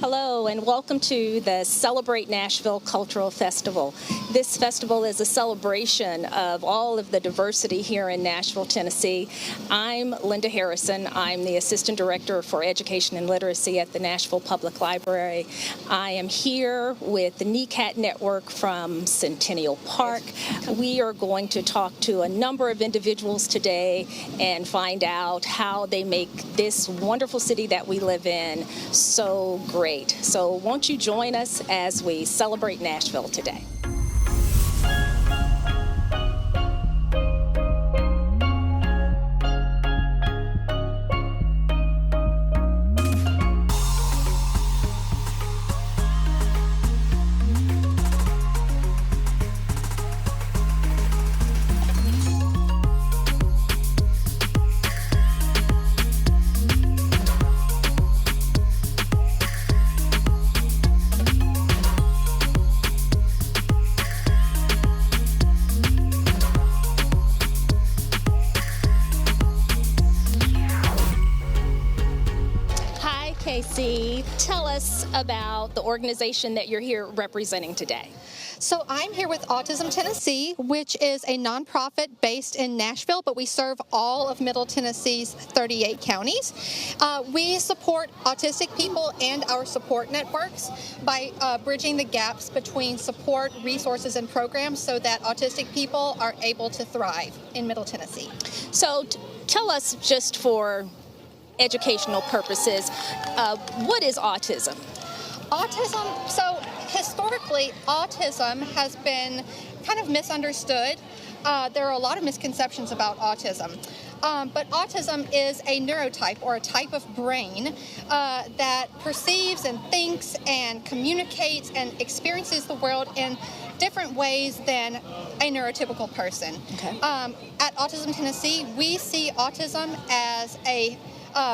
Hello and welcome to the Celebrate Nashville Cultural Festival. This festival is a celebration of all of the diversity here in Nashville, Tennessee. I'm Linda Harrison. I'm the Assistant Director for Education and Literacy at the Nashville Public Library. I am here with the NECAT Network from Centennial Park. We are going to talk to a number of individuals today and find out how they make this wonderful city that we live in so great. So won't you join us as we celebrate Nashville today? Casey, tell us about the organization that you're here representing today. So I'm here with Autism Tennessee, which is a nonprofit based in Nashville, but we serve all of Middle Tennessee's 38 counties. We support autistic people and our support networks by bridging the gaps between support, resources, and programs so that autistic people are able to thrive in Middle Tennessee. So tell us, just for educational purposes, what is autism? Autism, so historically, autism has been kind of misunderstood. There are a lot of misconceptions about autism. But autism is a neurotype or a type of brain that perceives and thinks and communicates and experiences the world in different ways than a neurotypical person. Okay. At Autism Tennessee, we see autism as a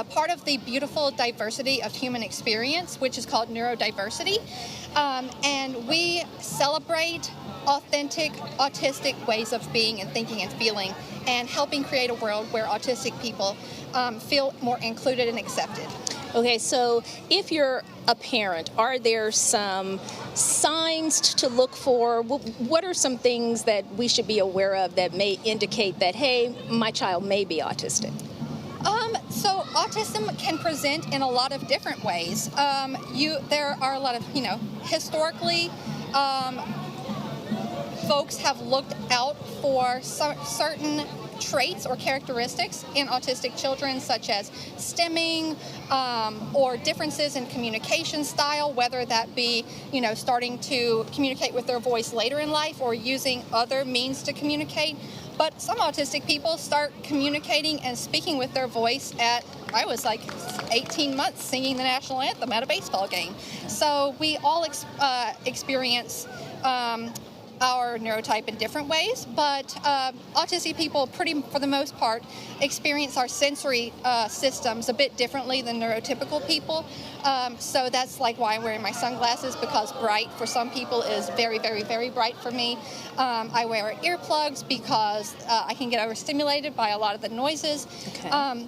part of the beautiful diversity of human experience, which is called neurodiversity. And we celebrate authentic autistic ways of being and thinking and feeling and helping create a world where autistic people feel more included and accepted. Okay, so if you're a parent, are there some signs to look for? What are some things that we should be aware of that may indicate that, hey, my child may be autistic? So autism can present in a lot of different ways. There are a lot of, historically, folks have looked out for certain traits or characteristics in autistic children, such as stimming or differences in communication style, whether that be, starting to communicate with their voice later in life or using other means to communicate. But some autistic people start communicating and speaking with their voice I was like 18 months singing the national anthem at a baseball game. So we all experience our neurotype in different ways, but autistic people, for the most part, experience our sensory systems a bit differently than neurotypical people. So that's like why I'm wearing my sunglasses, because bright for some people is very, very, very bright for me. I wear earplugs because I can get overstimulated by a lot of the noises. Okay.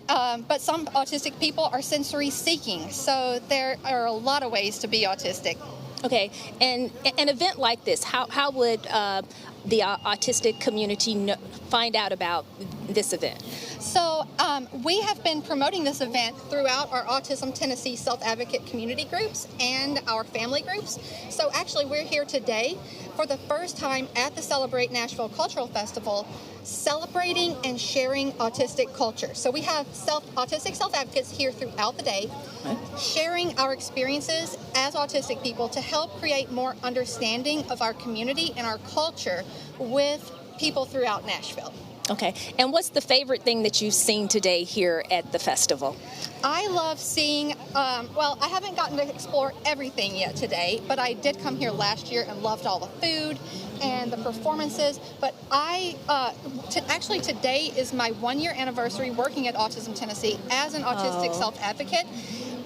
But some autistic people are sensory seeking, so there are a lot of ways to be autistic. Okay, and an event like this, how would the autistic community find out about this event? So we have been promoting this event throughout our Autism Tennessee self-advocate community groups and our family groups. So actually we're here today for the first time at the Celebrate Nashville Cultural Festival, celebrating and sharing autistic culture. So we have autistic self-advocates here throughout the day, sharing our experiences as autistic people to help create more understanding of our community and our culture with people throughout Nashville. Okay, and what's the favorite thing that you've seen today here at the festival? I love seeing, I haven't gotten to explore everything yet today, but I did come here last year and loved all the food and the performances. But actually today is my 1-year anniversary working at Autism Tennessee as an autistic self-advocate.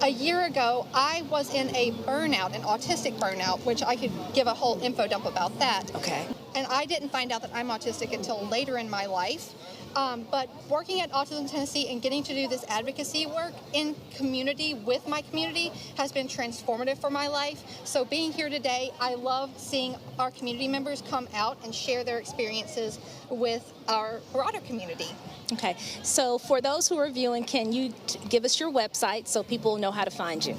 A year ago, I was in a burnout, an autistic burnout, which I could give a whole info dump about that. Okay. And I didn't find out that I'm autistic until later in my life. But working at Autism Tennessee and getting to do this advocacy work in community with my community has been transformative for my life. So being here today, I love seeing our community members come out and share their experiences with our broader community. Okay, so for those who are viewing, can you give us your website so people know how to find you?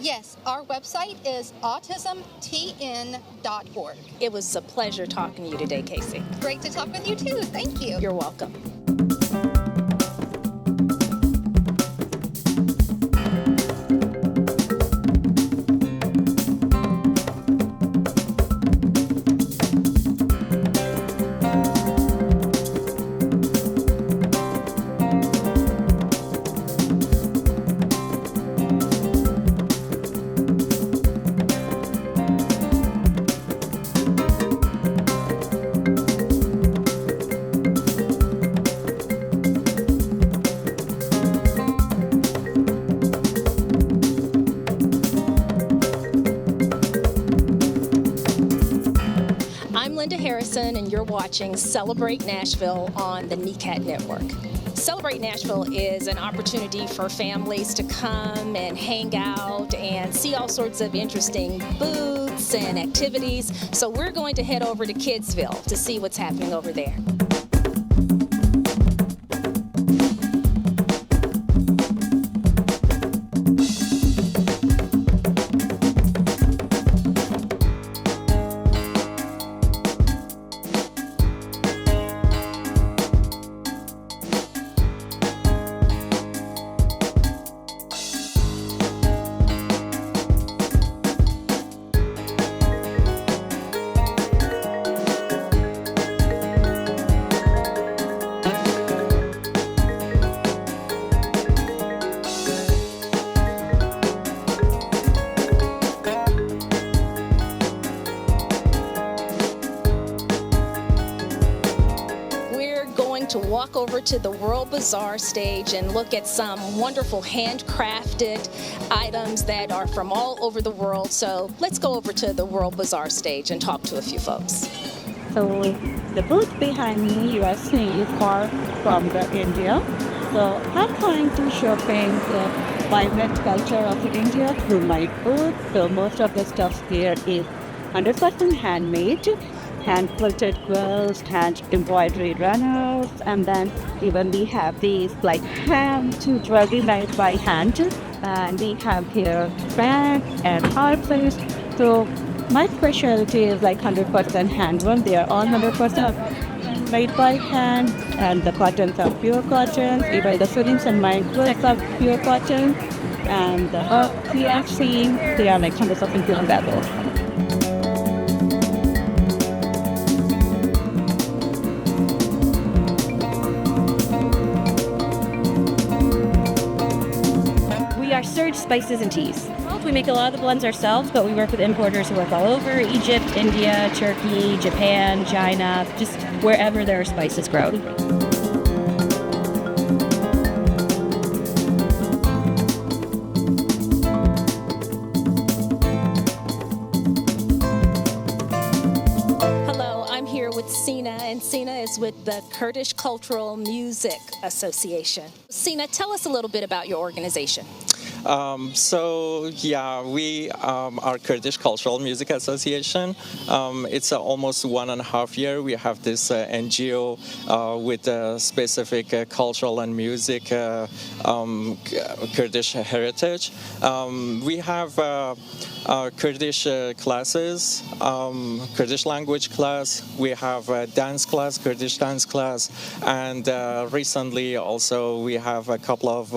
Yes, our website is autismtn.org. It was a pleasure talking to you today, Casey. Great to talk with you too. Thank you. You're welcome. I'm Linda Harrison, and you're watching Celebrate Nashville on the NECAT Network. Celebrate Nashville is an opportunity for families to come and hang out and see all sorts of interesting booths and activities. So we're going to head over to Kidsville to see what's happening over there. To walk over to the World Bazaar stage and look at some wonderful handcrafted items that are from all over the world. So let's go over to the World Bazaar stage and talk to a few folks. So the booth behind me you are seeing is far from India. So I'm trying to showcase the vibrant culture of India through my booth. So most of the stuff here is 100% handmade. Hand-quilted quilts, hand-embroidery runners, and then even we have these like hand-to-jewelry made by hand. And we have here bags and fireplace. So my specialty is like 100% hand-woven. They are all 100% made by hand, and the cottons are pure cotton. Even the fittings and my quilts are pure cotton, and the herbs we are seeing, they are like 100% pure leather. Surge spices and teas. We make a lot of the blends ourselves, but we work with importers who work all over Egypt, India, Turkey, Japan, China, just wherever there are spices grown. Hello, I'm here with Sina, and Sina is with the Kurdish Cultural Music Association. Sina, tell us a little bit about your organization. We are Kurdish Cultural Music Association. It's almost 1.5 years. We have this NGO with specific cultural and music Kurdish heritage. We have Kurdish classes, Kurdish language class. We have a dance class, Kurdish dance class, and recently also we have a couple of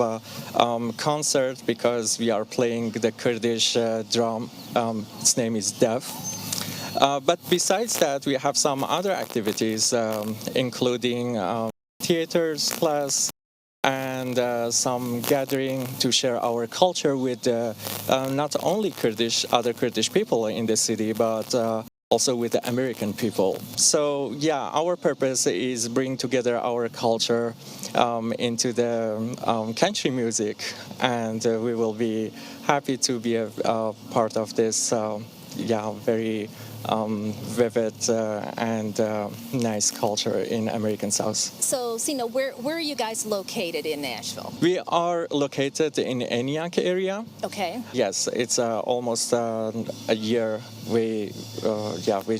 concerts because we are playing the Kurdish drum. Its name is Dev. But besides that, we have some other activities, including theaters class, and some gathering to share our culture with not only other Kurdish people in the city, but also with the American people. So our purpose is bring together our culture into the country music, and we will be happy to be a part of this very vivid and nice culture in American South. So, Sina, where are you guys located in Nashville? We are located in Antioch area. Okay. Yes, it's almost a year. We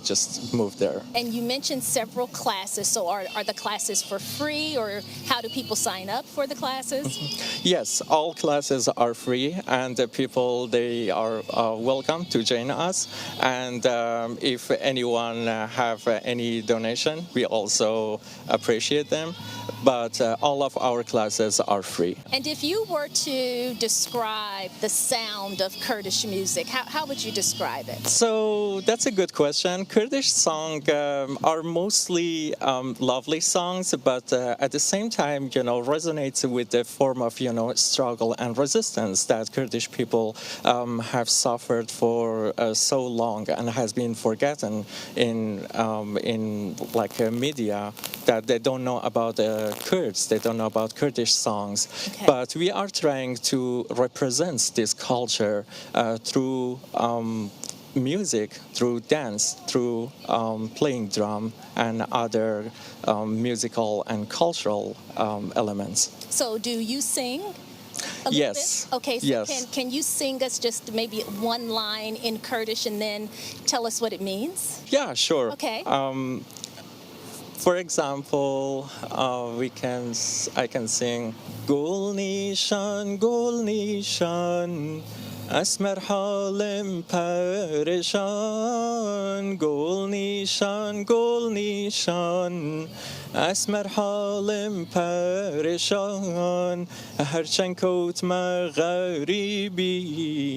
just moved there. And you mentioned several classes. So are the classes for free, or how do people sign up for the classes? Yes, all classes are free, and the people, they are welcome to join us. And if anyone have any donation, we also appreciate them. But all of our classes are free. And if you were to describe the sound of Kurdish music, how would you describe it? So that's a good question. Kurdish songs are mostly lovely songs, but at the same time, resonates with the form of, struggle and resistance that Kurdish people have suffered for so long and has been forgotten in media, that they don't know about Kurds, they don't know about Kurdish songs. Okay. But we are trying to represent this culture through music, through dance, through playing drum and other musical and cultural elements. So do you sing? A little Yes. bit? Okay, so Yes. can you sing us just maybe one line in Kurdish and then tell us what it means? Yeah, sure. Okay. For example, I can sing Gul Nishan, Asmer Halim Parishan, Gul Nishan, Asmer Halim Parishan, Harchan Kot Magharibi,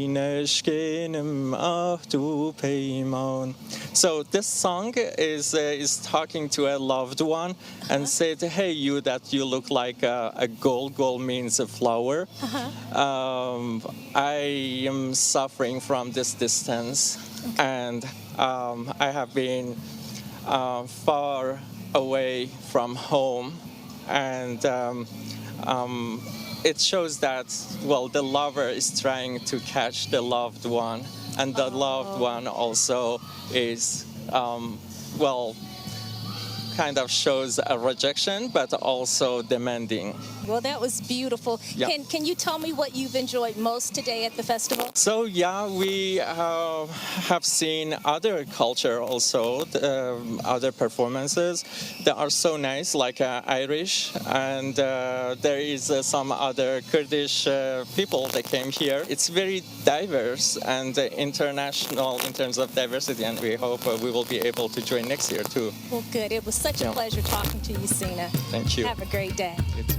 Nashkenim Ahdu Peyman. So this song is talking to a loved one and said, hey, you look like a gold. Gold means a flower. I am suffering from this distance, and I have been far away from home, and it shows that, the lover is trying to catch the loved one, and the loved one also is, kind of shows a rejection, but also demanding. Well, that was beautiful. Yeah. Can you tell me what you've enjoyed most today at the festival? So we have seen other culture also, other performances that are so nice, like Irish, and there is some other Kurdish people that came here. It's very diverse and international in terms of diversity, and we hope we will be able to join next year too. Well, good. It was such a pleasure talking to you, Sina. Thank you. Have a great day. You too.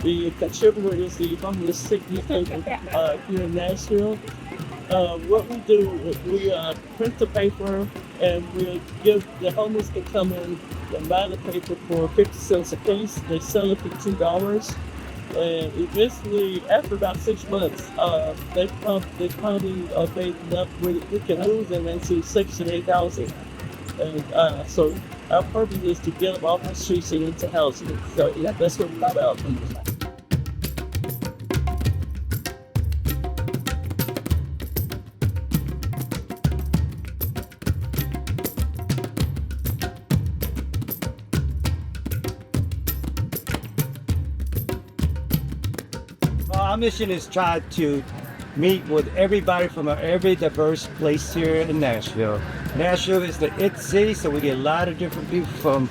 The contributors, the homeless sickness people here in Nashville. What we do, we print the paper and we give the homeless to come in and buy the paper for 50 cents a piece. They sell it for $2. And eventually, after about 6 months, they probably are big enough we can move them into Section 8 housing. And so our purpose is to get them off the streets and into housing. So yeah, that's what we're about. Our mission is try to meet with everybody from every diverse place here in Nashville. Nashville is the it city, so we get a lot of different people from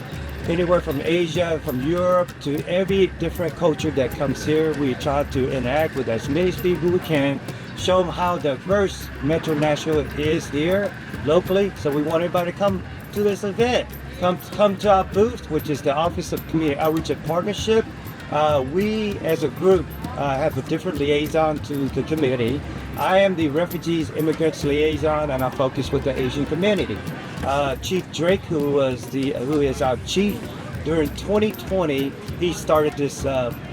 anywhere from Asia, from Europe, to every different culture that comes here. We try to interact with as many people we can, show them how diverse Metro Nashville is here locally. So we want everybody to come to this event. Come to our booth, which is the Office of Community Outreach and Partnership. We, as a group, have a different liaison to the committee, I am the Refugees Immigrants Liaison, and I focus with the Asian community. Chief Drake, who is our chief, during 2020, he started this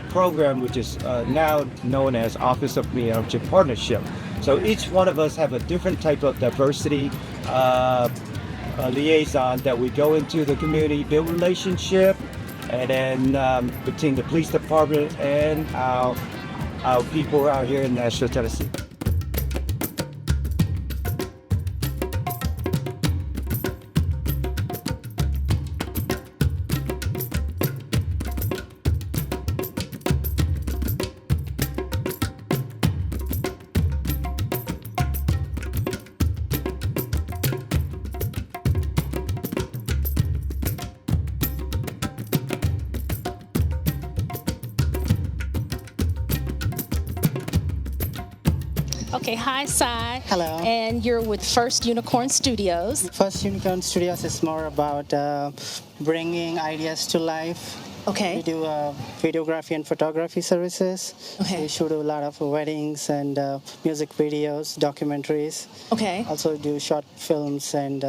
program, which is now known as Office of Minority Partnership. So each one of us have a different type of diversity liaison that we go into the community, build relationship, and then between the police department and our people out here in Nashville, Tennessee. Okay, hi, Sai. Hello. And you're with First Unicorn Studios. First Unicorn Studios is more about bringing ideas to life. Okay. We do videography and photography services. Okay. We shoot a lot of weddings and music videos, documentaries. Okay. Also do short films and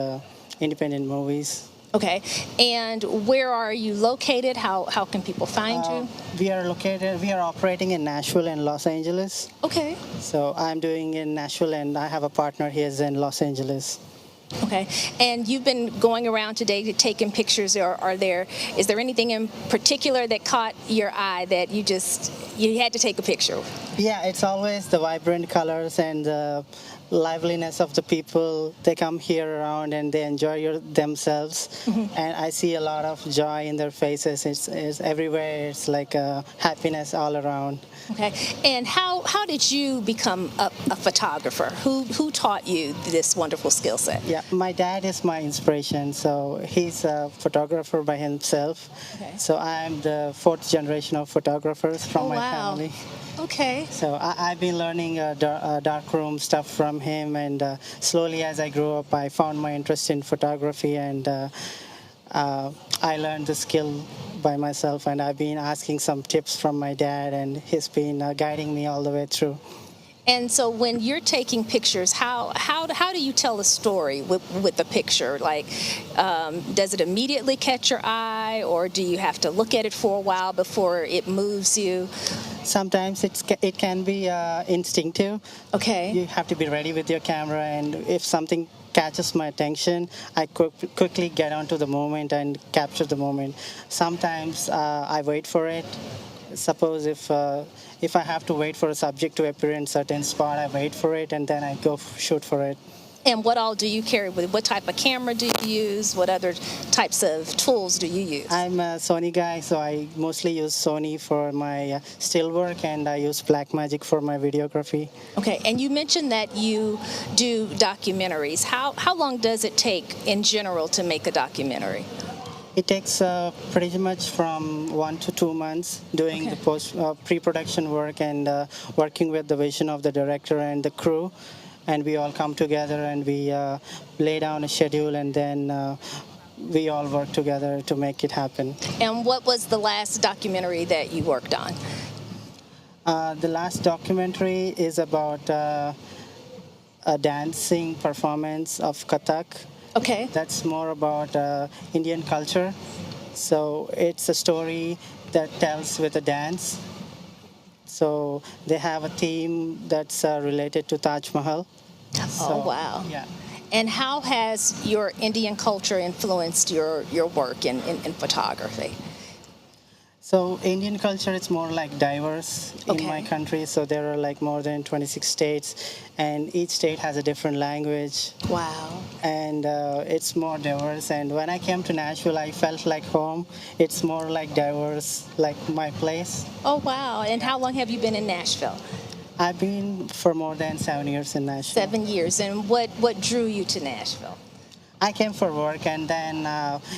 independent movies. Okay. And where are you located? How can people find you? We are operating in Nashville and Los Angeles. Okay. So I'm doing in Nashville and I have a partner here in Los Angeles. Okay. And you've been going around today to taking pictures. Is there anything in particular that caught your eye that you had to take a picture? Yeah, it's always the vibrant colors and the liveliness of the people. They come here around and they enjoy themselves. Mm-hmm. And I see a lot of joy in their faces. It's everywhere. It's like happiness all around. Okay. And how did you become a photographer? Who taught you this wonderful skill set? Yeah, my dad is my inspiration. So he's a photographer by himself. Okay. So I'm the fourth generation of photographers from my family. Okay. So I've been learning darkroom stuff from him, and slowly as I grew up, I found my interest in photography, and I learned the skill by myself, and I've been asking some tips from my dad, and he's been guiding me all the way through. And so when you're taking pictures, how do you tell a story with the picture? Like, does it immediately catch your eye, or do you have to look at it for a while before it moves you? Sometimes it can be instinctive. Okay. You have to be ready with your camera, and if something catches my attention, I quickly get onto the moment and capture the moment. Sometimes I wait for it. Suppose if I have to wait for a subject to appear in a certain spot, I wait for it and then I go shoot for it. And what all do you carry with? What type of camera do you use? What other types of tools do you use? I'm a Sony guy, so I mostly use Sony for my still work, and I use Blackmagic for my videography. Okay, and you mentioned that you do documentaries. How long does it take in general to make a documentary? It takes pretty much from 1 to 2 months doing the pre-production work and working with the vision of the director and the crew. And we all come together and we lay down a schedule, and then we all work together to make it happen. And what was the last documentary that you worked on? The last documentary is about a dancing performance of Kathak. Okay. That's more about Indian culture. So it's a story that tells with a dance. So they have a theme that's related to Taj Mahal. Oh, wow. Yeah. And how has your Indian culture influenced your work in photography? So Indian culture is more like diverse in my country. So there are like more than 26 states, and each state has a different language. Wow. And it's more diverse. And when I came to Nashville, I felt like home. It's more like diverse, like my place. Oh, wow. And how long have you been in Nashville? I've been for more than 7 years in Nashville. 7 years. And what drew you to Nashville? I came for work, and then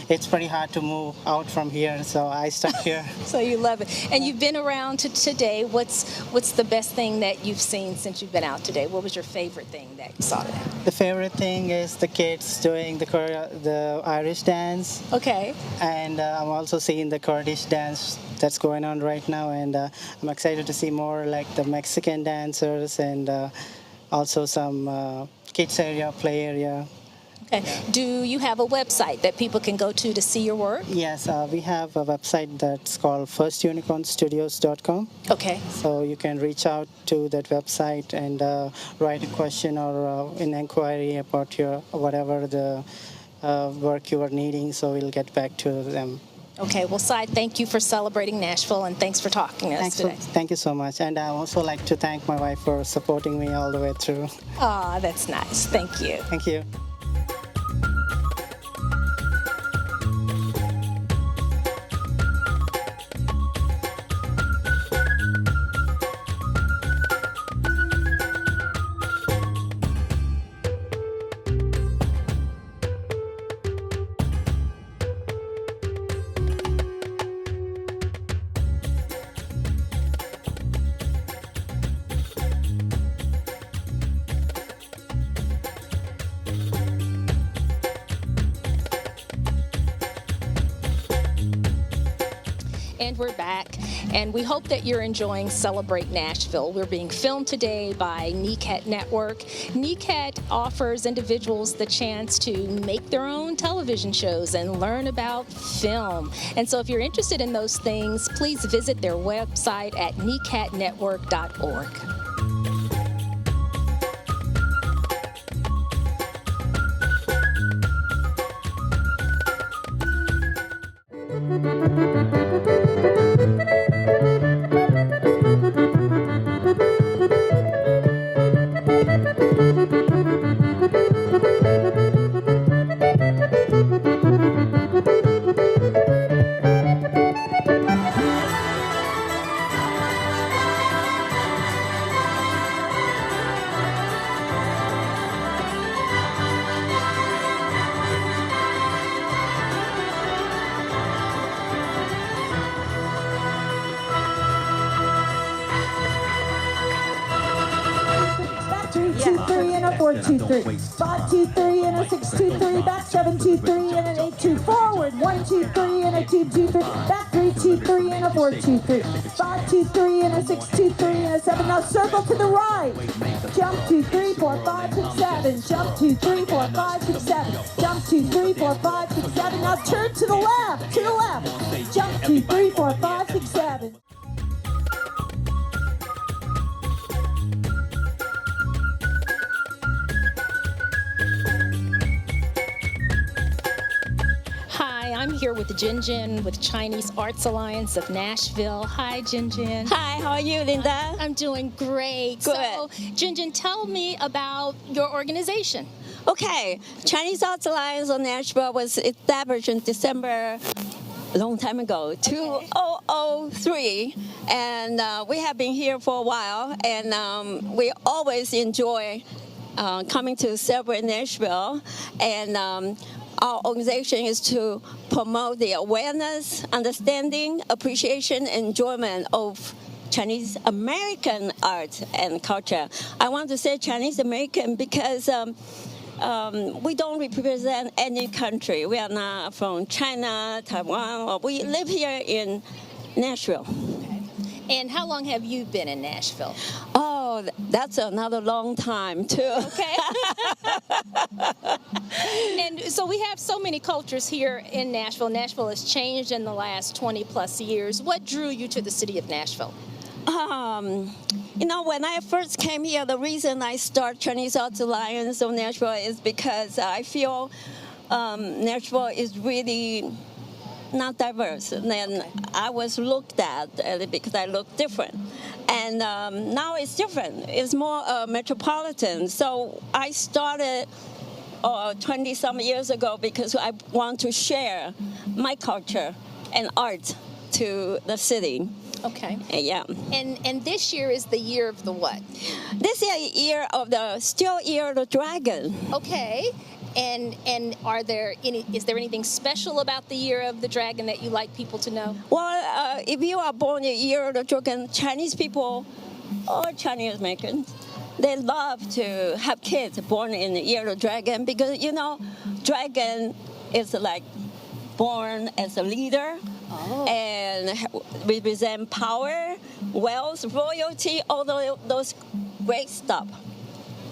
it's pretty hard to move out from here, so I stuck here. So you love it. And you've been around today. What's the best thing that you've seen since you've been out today? What was your favorite thing that you saw today? The favorite thing is the kids doing the Irish dance. Okay. And I'm also seeing the Kurdish dance that's going on right now, and I'm excited to see more like the Mexican dancers and also some kids area, play area. Okay. Do you have a website that people can go to see your work? Yes, we have a website that's called firstunicornstudios.com. Okay. So you can reach out to that website and write a question or an inquiry about your whatever the work you are needing. So we'll get back to them. Okay. Well, Cy, thank you for celebrating Nashville, and thanks for talking to us today. Thank you so much. And I also like to thank my wife for supporting me all the way through. Ah, that's nice. Thank you. Thank you. And we're back, and we hope that you're enjoying Celebrate Nashville. We're being filmed today by NECAT Network. NECAT offers individuals the chance to make their own television shows and learn about film. And so if you're interested in those things, please visit their website at necatnetwork.org. Two, three, and a 4, 2, 3. 5, 2, 3, and a 6, 2, 3. Back 7, 2, 3, and an 8, 2. Forward 1, 2, 3, and a 2, 2, 3. Back 3, 2, 3, and a 4, 2, 3. 5, 2, 3, and a 6, 2, 3, and a 7. Now circle to the right. Jump 2, 3, 4, 5, 6, 7. Jump 2, 3, 4, 5, 6, 7. Jump 2, 3, 4, 5, 6, 7. Now turn to the left. To the left. Jump 2, 3, 4, 5, 6, 7. I'm here with Jinjin with Chinese Arts Alliance of Nashville. Hi, Jinjin. Hi, how are you, Linda? I'm doing great. Good. So, Jinjin, tell me about your organization. Okay, Chinese Arts Alliance of Nashville was established in December a long time ago, 2003, and we have been here for a while, and we always enjoy coming to Celebrate Nashville, and our organization is to promote the awareness, understanding, appreciation, enjoyment of Chinese American art and culture. I want to say Chinese American because we don't represent any country. We are not from China, Taiwan, or we live here in Nashville. And how long have you been in Nashville? Oh, that's another long time, too. Okay. And so we have so many cultures here in Nashville. Nashville has changed in the last 20 plus years. What drew you to the city of Nashville? You know, when I first came here, the reason I started Chinese Arts Alliance of Nashville is because I feel Nashville is really not diverse. And then I was looked at because I look different. And now it's different. It's more metropolitan. So I started 20-some years ago because I want to share my culture and art to the city. Okay. Yeah. And this year is the year of the what? This is year of the still year of the dragon. Okay. And is there anything special about the year of the dragon that you like people to know? Well, if you are born in the year of the dragon, Chinese people or Chinese Americans, they love to have kids born in the year of the dragon because, you know, dragon is like born as a leader. Oh. And represent power, wealth, royalty, all those great stuff.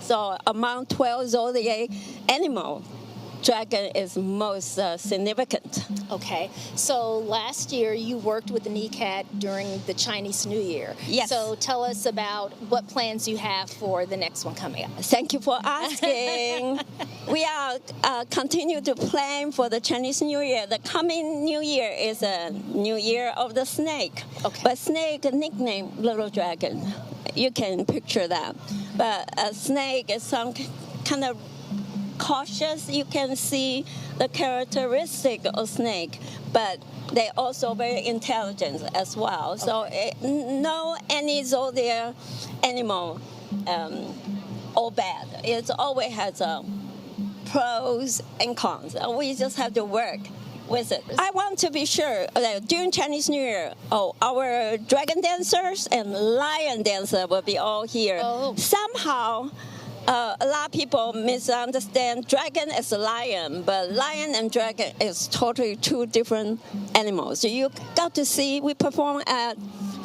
So among 12 zodiac animal, dragon is most significant. Okay, so last year you worked with the NECAT during the Chinese New Year. Yes. So tell us about what plans you have for the next one coming up. Thank you for asking. We are continue to plan for the Chinese New Year. The coming New Year is a New Year of the snake. Okay. But snake nickname Little Dragon. You can picture that. But a snake is some kind of cautious. You can see the characteristic of snake, but they also very intelligent as well. So no any zodiac animal all bad. It always has pros and cons. We just have to work with it. I want to be sure that during Chinese New Year, our dragon dancers and lion dancer will be all here. Somehow, a lot of people misunderstand dragon as a lion, but lion and dragon is totally two different animals. So you got to see we perform at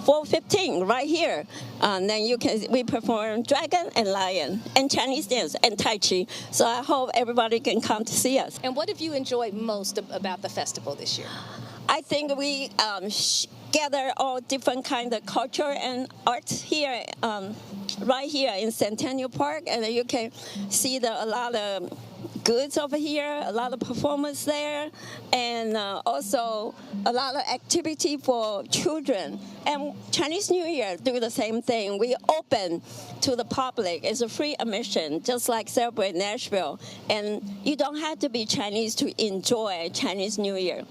4:15 right here. Then we perform dragon and lion and Chinese dance and Tai Chi. So I hope everybody can come to see us. And what have you enjoyed most about the festival this year? I think we gather all different kind of culture and art here, right here in Centennial Park, and you can see a lot of goods over here, a lot of performance there, and also a lot of activity for children. And Chinese New Year do the same thing. We open to the public. It's a free admission, just like Celebrate Nashville. And you don't have to be Chinese to enjoy Chinese New Year.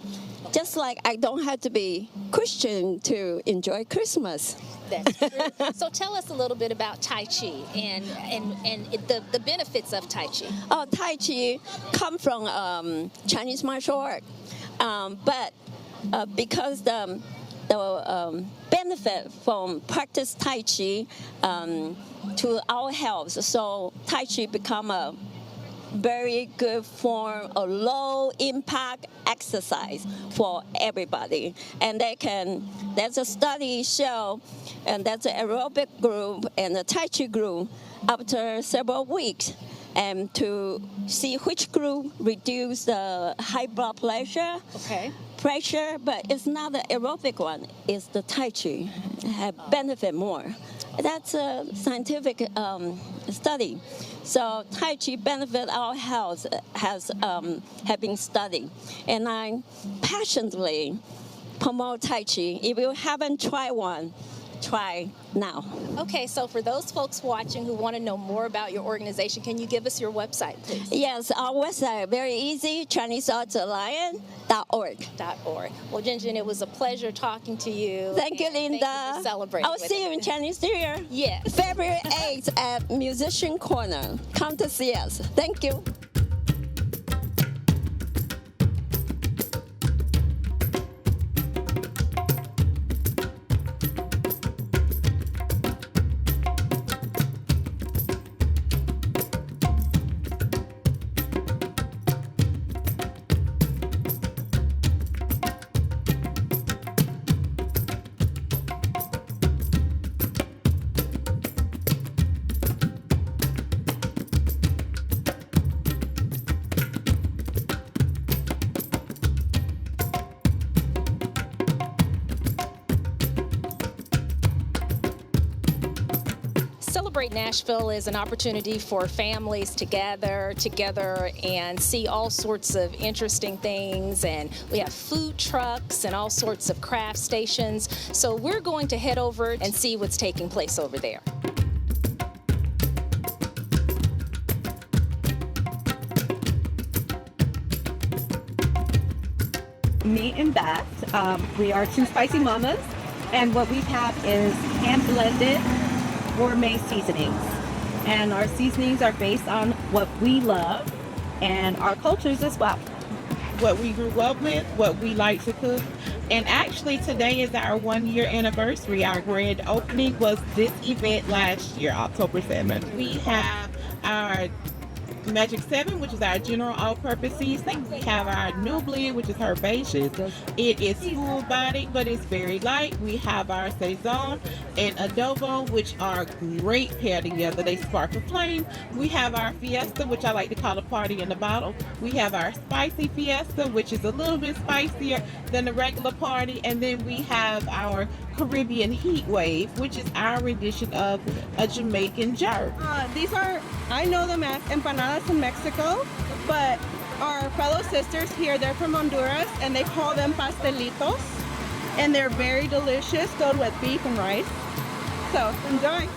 Just like I don't have to be Christian to enjoy Christmas. That's true. So tell us a little bit about Tai Chi and the benefits of Tai Chi. Tai Chi come from Chinese martial art, but because the benefit from practice Tai Chi to our health, so Tai Chi become a very good form of low impact exercise for everybody. And there's a study show, and that's an aerobic group and a Tai Chi group after several weeks, and to see which group reduce the high blood pressure. Okay. But it's not the aerobic one, it's the Tai Chi have benefit more. That's a scientific study. So Tai Chi benefit our health have been studied, and I passionately promote Tai Chi. If you haven't tried one, try now. Okay, so for those folks watching who want to know more about your organization, can you give us your website, please? Yes, our website, very easy, ChineseArtsAlliance.org. Well, Jinjin, it was a pleasure talking to you. Thank you, Linda. Thank you for celebrating. I'll see you in Chinese New Year. Yes. February 8th at Musician Corner. Come to see us. Thank you. Celebrate Nashville is an opportunity for families to gather together and see all sorts of interesting things, and we have food trucks and all sorts of craft stations. So we're going to head over and see what's taking place over there. Me and Beth, we are two spicy mamas, and what we have is hand-blended gourmet seasonings. And our seasonings are based on what we love and our cultures as well. What we grew up with, what we like to cook. And actually today is our 1-year anniversary. Our grand opening was this event last year, October 7th. We have our Magic 7, which is our general all-purpose seasoning. We have our New Blend, which is herbaceous. It is full-bodied, but it's very light. We have our Saison and Adobo, which are great paired together. They spark a flame. We have our Fiesta, which I like to call a party in a bottle. We have our Spicy Fiesta, which is a little bit spicier than the regular party. And then we have our Caribbean Heat Wave, which is our rendition of a Jamaican jerk. These are, I know them as empanadas in Mexico, but our fellow sisters here, they're from Honduras, and they call them pastelitos, and they're very delicious, filled with beef and rice. So, enjoy.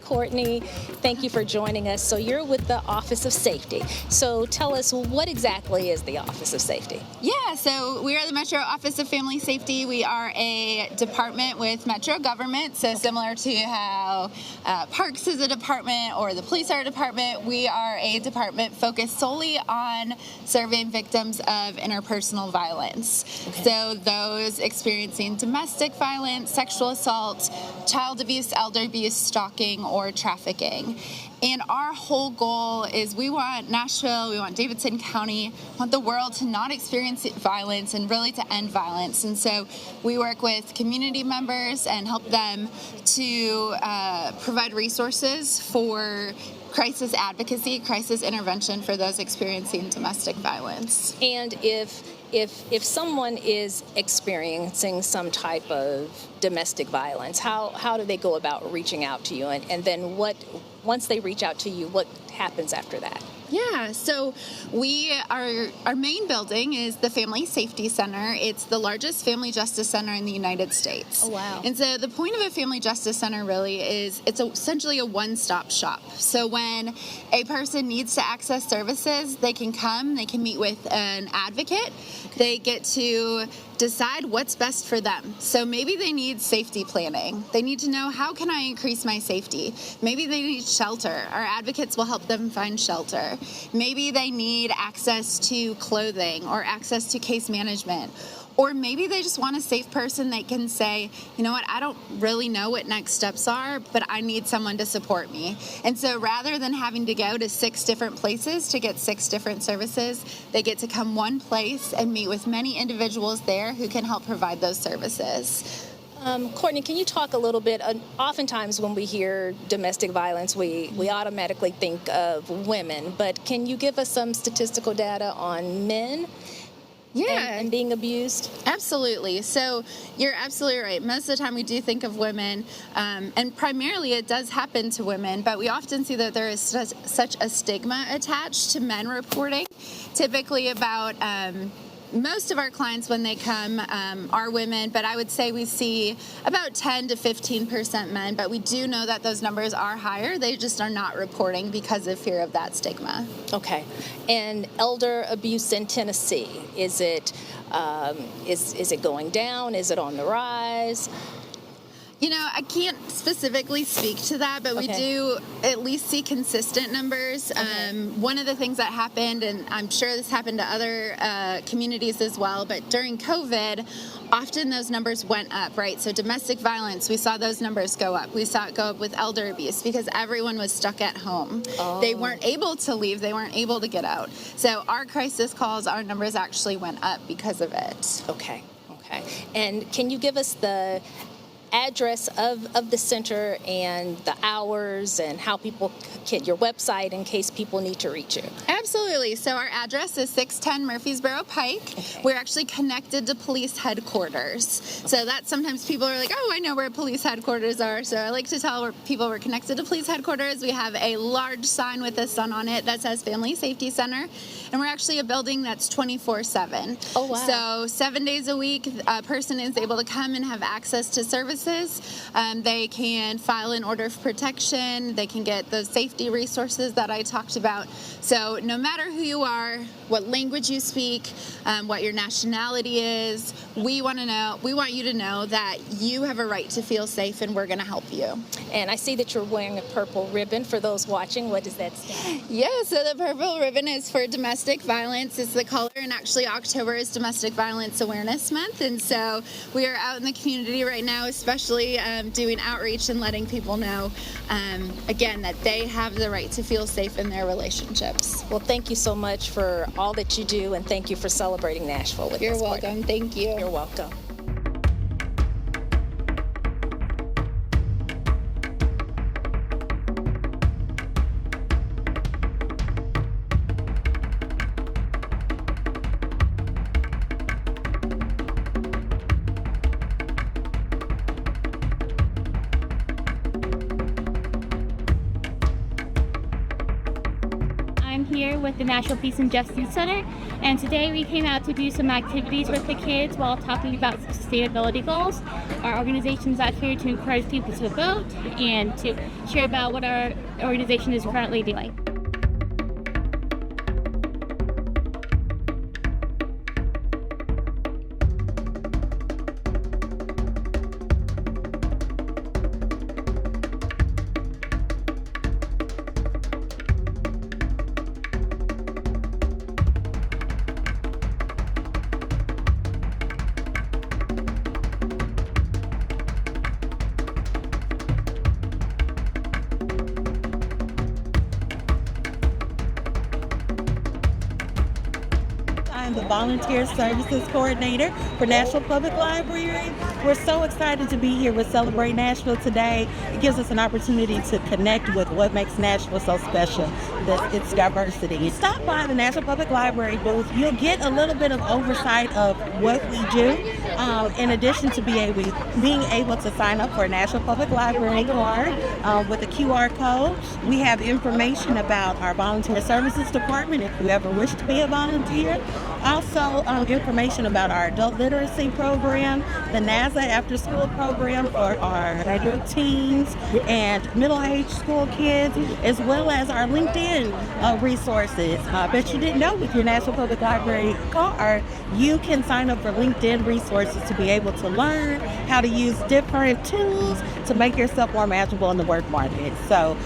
Courtney, thank you for joining us. So you're with the Office of Safety. So tell us, what exactly is the Office of Safety? Yeah, so we are the Metro Office of Family Safety. We are a department with Metro government, so similar to how Parks is a department or the police are a department, we are a department focused solely on serving victims of interpersonal violence. Okay. So those experiencing domestic violence, sexual assault, child abuse, elder abuse, stalking, or trafficking. And our whole goal is we want Nashville, we want Davidson County, want the world to not experience violence and really to end violence. And so we work with community members and help them to provide resources for crisis advocacy, crisis intervention for those experiencing domestic violence. And if someone is experiencing some type of domestic violence, how do they go about reaching out to you? And then once they reach out to you, what happens after that? Yeah, so our main building is the Family Safety Center. It's the largest family justice center in the United States. Oh, wow. And so the point of a family justice center really is it's essentially a one-stop shop. So when a person needs to access services, they can come, they can meet with an advocate, they get to decide what's best for them. So maybe they need safety planning. They need to know, how can I increase my safety? Maybe they need shelter. Our advocates will help them find shelter. Maybe they need access to clothing or access to case management. Or maybe they just want a safe person that can say, you know what, I don't really know what next steps are, but I need someone to support me. And so rather than having to go to 6 different places to get 6 different services, they get to come one place and meet with many individuals there who can help provide those services. Courtney, can you talk a little bit? Oftentimes when we hear domestic violence, we automatically think of women, but can you give us some statistical data on men? Yeah. And being abused? Absolutely. So you're absolutely right. Most of the time we do think of women, and primarily it does happen to women, but we often see that there is such a stigma attached to men reporting. Typically about most of our clients when they come are women, but I would say we see about 10 to 15% men, but we do know that those numbers are higher. They just are not reporting because of fear of that stigma. Okay. And elder abuse in Tennessee, is it going down? Is it on the rise? You know, I can't specifically speak to that, but we do at least see consistent numbers. One of the things that happened, and I'm sure this happened to other communities as well, but during COVID, often those numbers went up, right? So domestic violence, we saw those numbers go up. We saw it go up with elder abuse because everyone was stuck at home. Oh. They weren't able to leave. They weren't able to get out. So our crisis calls, our numbers actually went up because of it. Okay. And can you give us the address of the center and the hours and how people get your website in case people need to reach you? Absolutely. So our address is 610 Murfreesboro Pike. Okay. We're actually connected to police headquarters. So that sometimes people are like, oh, I know where police headquarters are. So I like to tell people we're connected to police headquarters. We have a large sign with a sun on it that says Family Safety Center. And we're actually a building that's 24/7. Oh, wow. So 7 days a week, a person is able to come and have access to services. They can file an order of protection. They can get those safety resources that I talked about. So no matter who you are, what language you speak, what your nationality is. We want you to know that you have a right to feel safe, and we're going to help you. And I see that you're wearing a purple ribbon. For those watching, what does that stand for? Yeah, so the purple ribbon is for domestic violence. It's the color, and actually October is Domestic Violence Awareness Month, and so we are out in the community right now, especially doing outreach and letting people know, again, that they have the right to feel safe in their relationships. Well, thank you so much for all that you do, and thank you for celebrating Nashville with us. You're welcome. Thank you. You're welcome. I'm here with the Nashville Peace and Justice Center, and today we came out to do some activities with the kids while talking about sustainability goals. Our organization's out here to encourage people to vote and to share about what our organization is currently doing. I'm the Volunteer Services Coordinator for Nashville Public Library. We're so excited to be here with Celebrate Nashville today. It gives us an opportunity to connect with what makes Nashville so special, its diversity. Stop by the Nashville Public Library booth. You'll get a little bit of oversight of what we do, in addition to being able to sign up for a Nashville Public Library card with a QR code. We have information about our Volunteer Services Department if you ever wish to be a volunteer. Also, information about our adult literacy program, the NASA after-school program for our graduate teens and middle-aged school kids, as well as our LinkedIn resources. I bet you didn't know with your Nashville Public Library card, you can sign up for LinkedIn resources to be able to learn how to use different tools to make yourself more manageable in the work market. So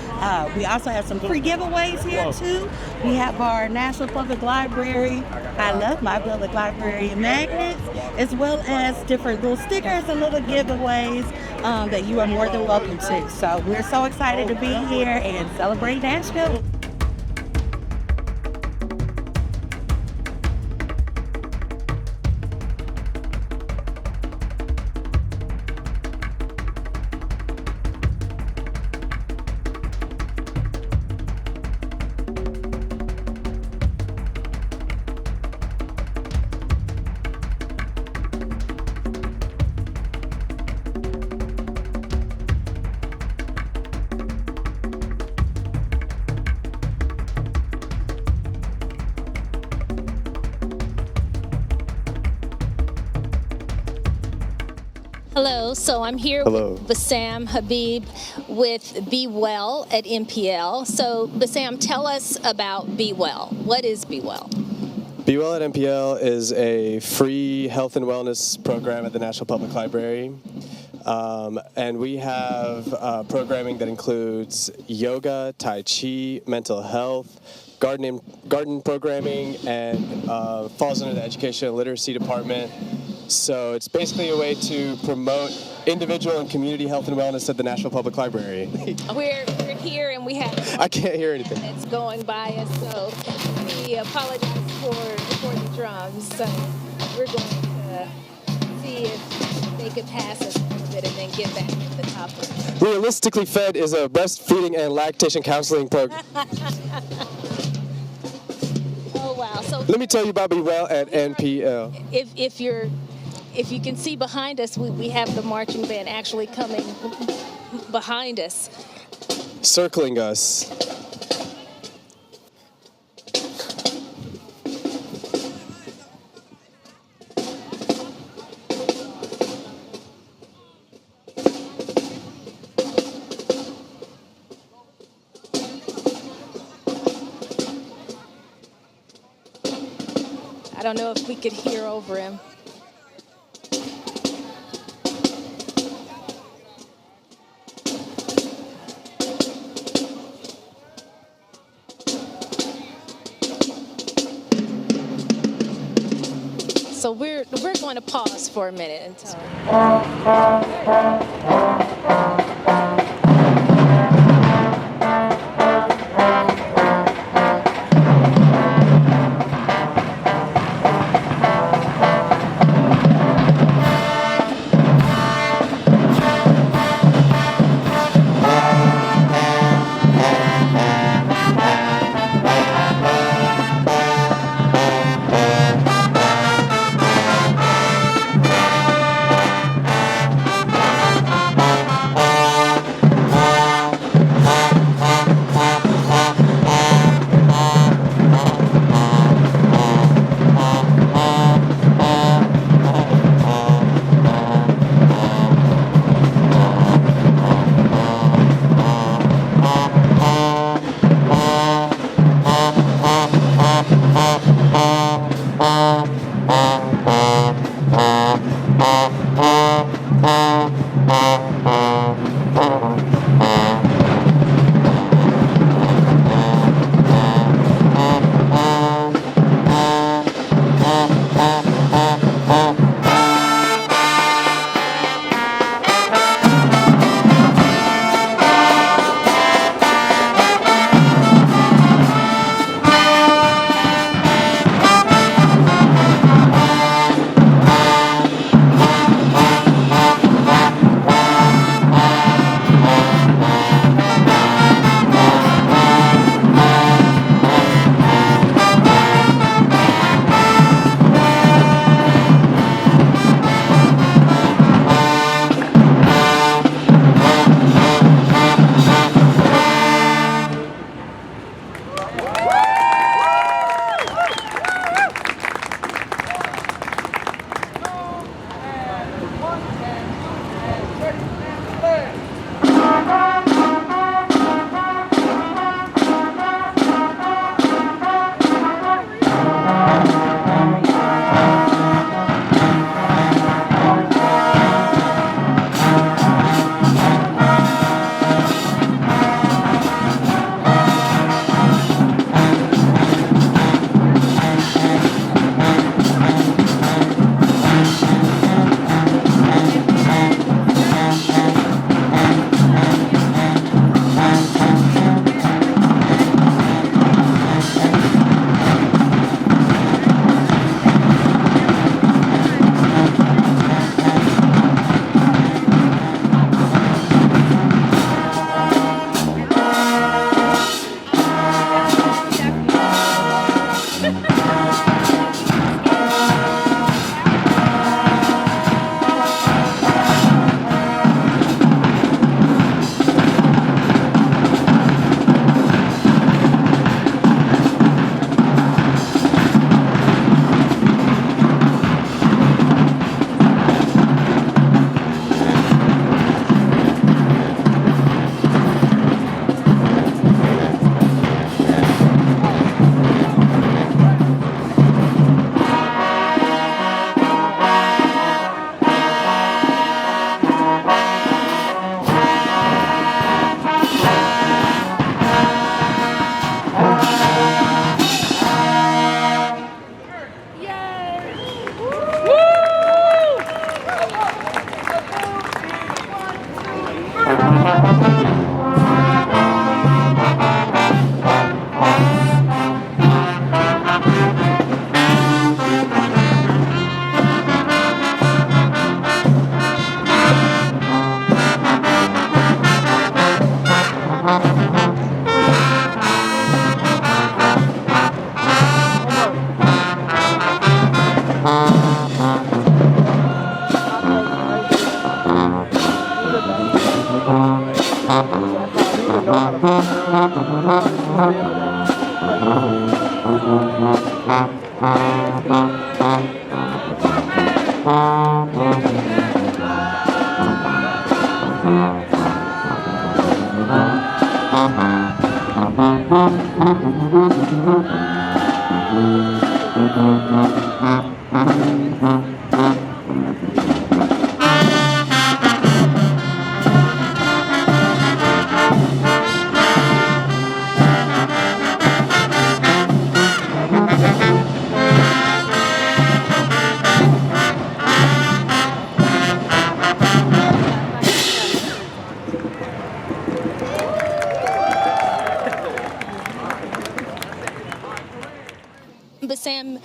we also have some free giveaways here too. We have our Nashville Public Library I Love My Public Library magnets, as well as different little stickers and little giveaways that you are more than welcome to. So we're so excited to be here and celebrate Nashville. Hello, so I'm here with Bassam Habib with Be Well at NPL. So Bassam, tell us about Be Well. What is Be Well? Be Well at NPL is a free health and wellness program at the Nashville Public Library. And we have programming that includes yoga, tai chi, mental health, garden programming, and falls under the Education and Literacy Department. So it's basically a way to promote individual and community health and wellness at the Nashville Public Library. We're here and we have... I can't hear anything. It's going by us, so we apologize for the drums. So we're going to see if they could pass us a little bit and then get back to the topic. Realistically Fed is a breastfeeding and lactation counseling program. Oh, wow. So let me tell you about Be Well at NPL. If you can see behind us, we have the marching band actually coming behind us. Circling us. I don't know if we could hear over him. So we're going to pause for a minute until. But Sam,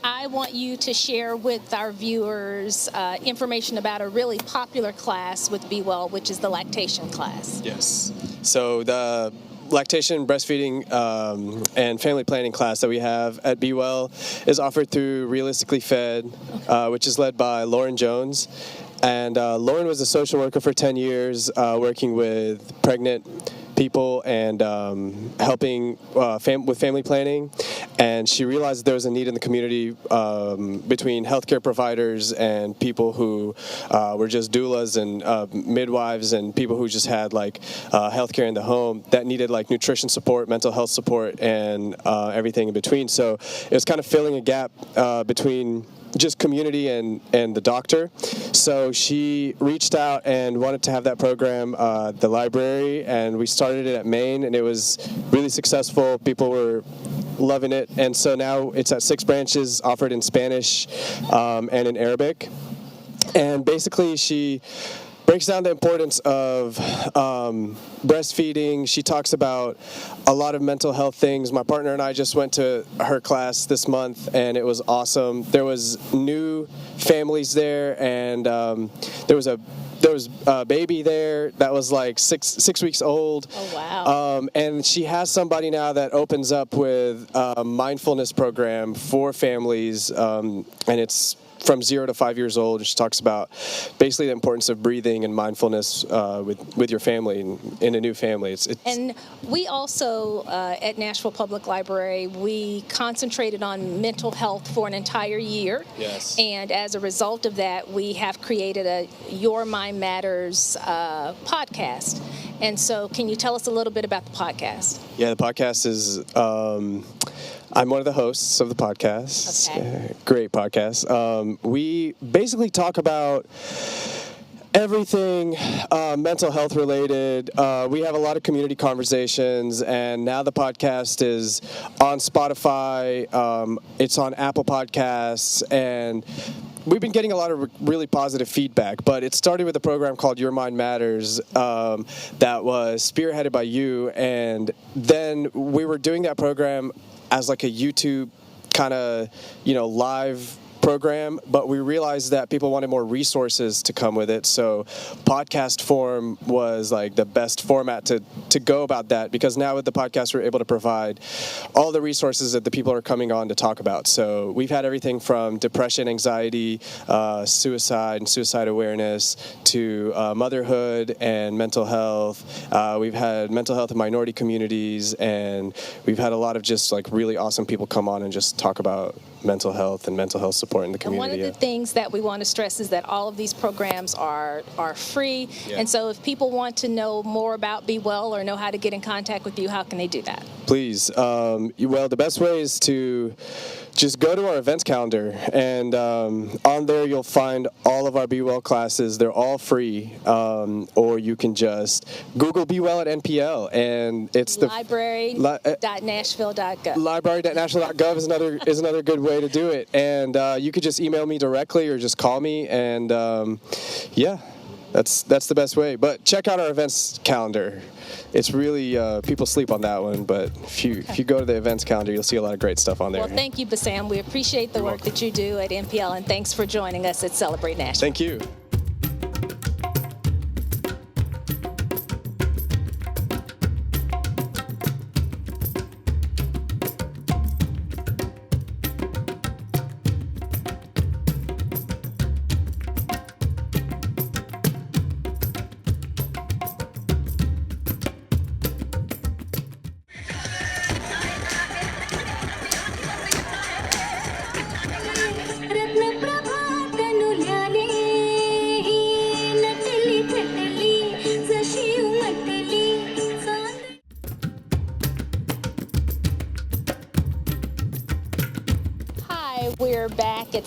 I want you to share with our viewers information about a really popular class with Be Well, which is the lactation class. Yes. So the lactation, breastfeeding, and family planning class that we have at Be Well is offered through Realistically Fed, which is led by Lauren Jones. And Lauren was a social worker for 10 years, working with pregnant people and helping with family planning. And she realized there was a need in the community between healthcare providers and people who were just doulas and midwives and people who just had like healthcare in the home that needed like nutrition support, mental health support, and everything in between. So it was kind of filling a gap between just community and the doctor. So she reached out and wanted to have that program at the library, and we started it at Maine, and it was really successful. People were loving it, and so now it's at 6 branches, offered in Spanish and in Arabic. And basically she breaks down the importance of breastfeeding. She talks about a lot of mental health things. My partner and I just went to her class this month, and it was awesome. There was new families there, and there was a baby there that was like six weeks old. Oh, wow. And she has somebody now that opens up with a mindfulness program for families, and it's from 0 to 5 years old. She talks about basically the importance of breathing and mindfulness with your family in a new family. And we also, at Nashville Public Library, we concentrated on mental health for an entire year. Yes. And as a result of that, we have created a Your Mind Matters podcast. And so can you tell us a little bit about the podcast? Yeah, the podcast is... I'm one of the hosts of the podcast. Okay. Great podcast. We basically talk about everything mental health related. We have a lot of community conversations, and now the podcast is on Spotify. It's on Apple Podcasts, and we've been getting a lot of really positive feedback, but it started with a program called Your Mind Matters that was spearheaded by you, and then we were doing that program as like a YouTube kind of, live program, but we realized that people wanted more resources to come with it. So podcast form was like the best format to go about that, because now with the podcast we're able to provide all the resources that the people are coming on to talk about. So we've had everything from depression, anxiety, suicide and suicide awareness to motherhood and mental health. We've had mental health in minority communities, and we've had a lot of just like really awesome people come on and just talk about mental health and mental health support in the community. And one of the things that we want to stress is that all of these programs are free. Yeah. And so if people want to know more about Be Well or know how to get in contact with you, how can they do that? Please. Well, the best way is to just go to our events calendar, and on there you'll find all of our Be Well classes. They're all free, or you can just Google Be Well at NPL, and it's the library.nashville.gov. Library.nashville.gov is another good way to do it, and you could just email me directly or just call me, and that's the best way. But check out our events calendar. It's really people sleep on that one, but if you go to the events calendar, you'll see a lot of great stuff on there. Well, thank you, Bassam. We appreciate the work that you do at NPL, and thanks for joining us at Celebrate Nashville. Thank you.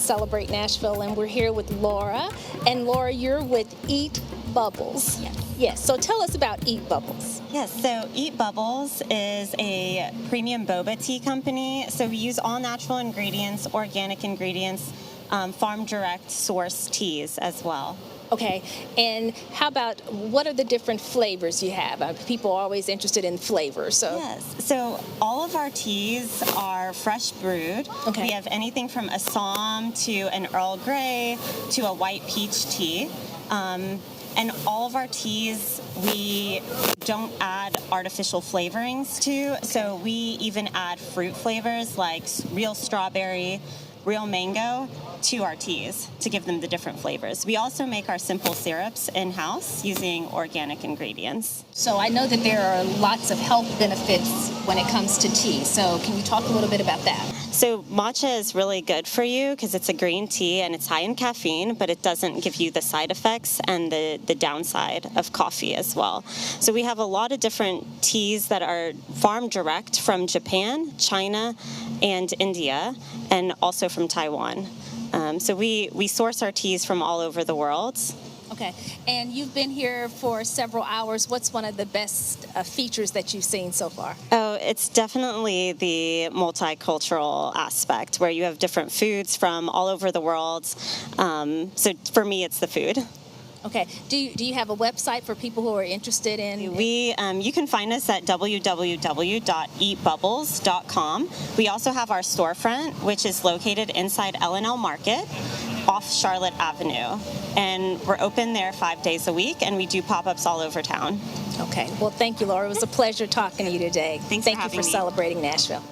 Celebrate Nashville, and we're here with Laura. And Laura, you're with Eat Bubbles. Yes. So tell us about Eat Bubbles. Yes, so Eat Bubbles is a premium boba tea company. So we use all natural ingredients, organic ingredients, farm direct source teas as well. Okay, and how about what are the different flavors you have? People are always interested in flavors. So yes, so all of our teas are fresh brewed. Okay. We have anything from Assam to an Earl Grey to a white peach tea. And all of our teas, we don't add artificial flavorings to. So we even add fruit flavors like real strawberry, real mango to our teas to give them the different flavors. We also make our simple syrups in-house using organic ingredients. So I know that there are lots of health benefits when it comes to tea. So can you talk a little bit about that? So matcha is really good for you because it's a green tea and it's high in caffeine, but it doesn't give you the side effects and the downside of coffee as well. So we have a lot of different teas that are farm direct from Japan, China, and India, and also from Taiwan. So we source our teas from all over the world. Okay, and you've been here for several hours. What's one of the best features that you've seen so far? Oh, it's definitely the multicultural aspect where you have different foods from all over the world. So for me, it's the food. Okay. Do you have a website for people who are interested in? You can find us at www.eatbubbles.com. We also have our storefront, which is located inside L&L Market off Charlotte Avenue. And we're open there 5 days a week, and we do pop-ups all over town. Okay. Well, thank you, Laura. It was a pleasure talking to you today. Thank you for celebrating Nashville.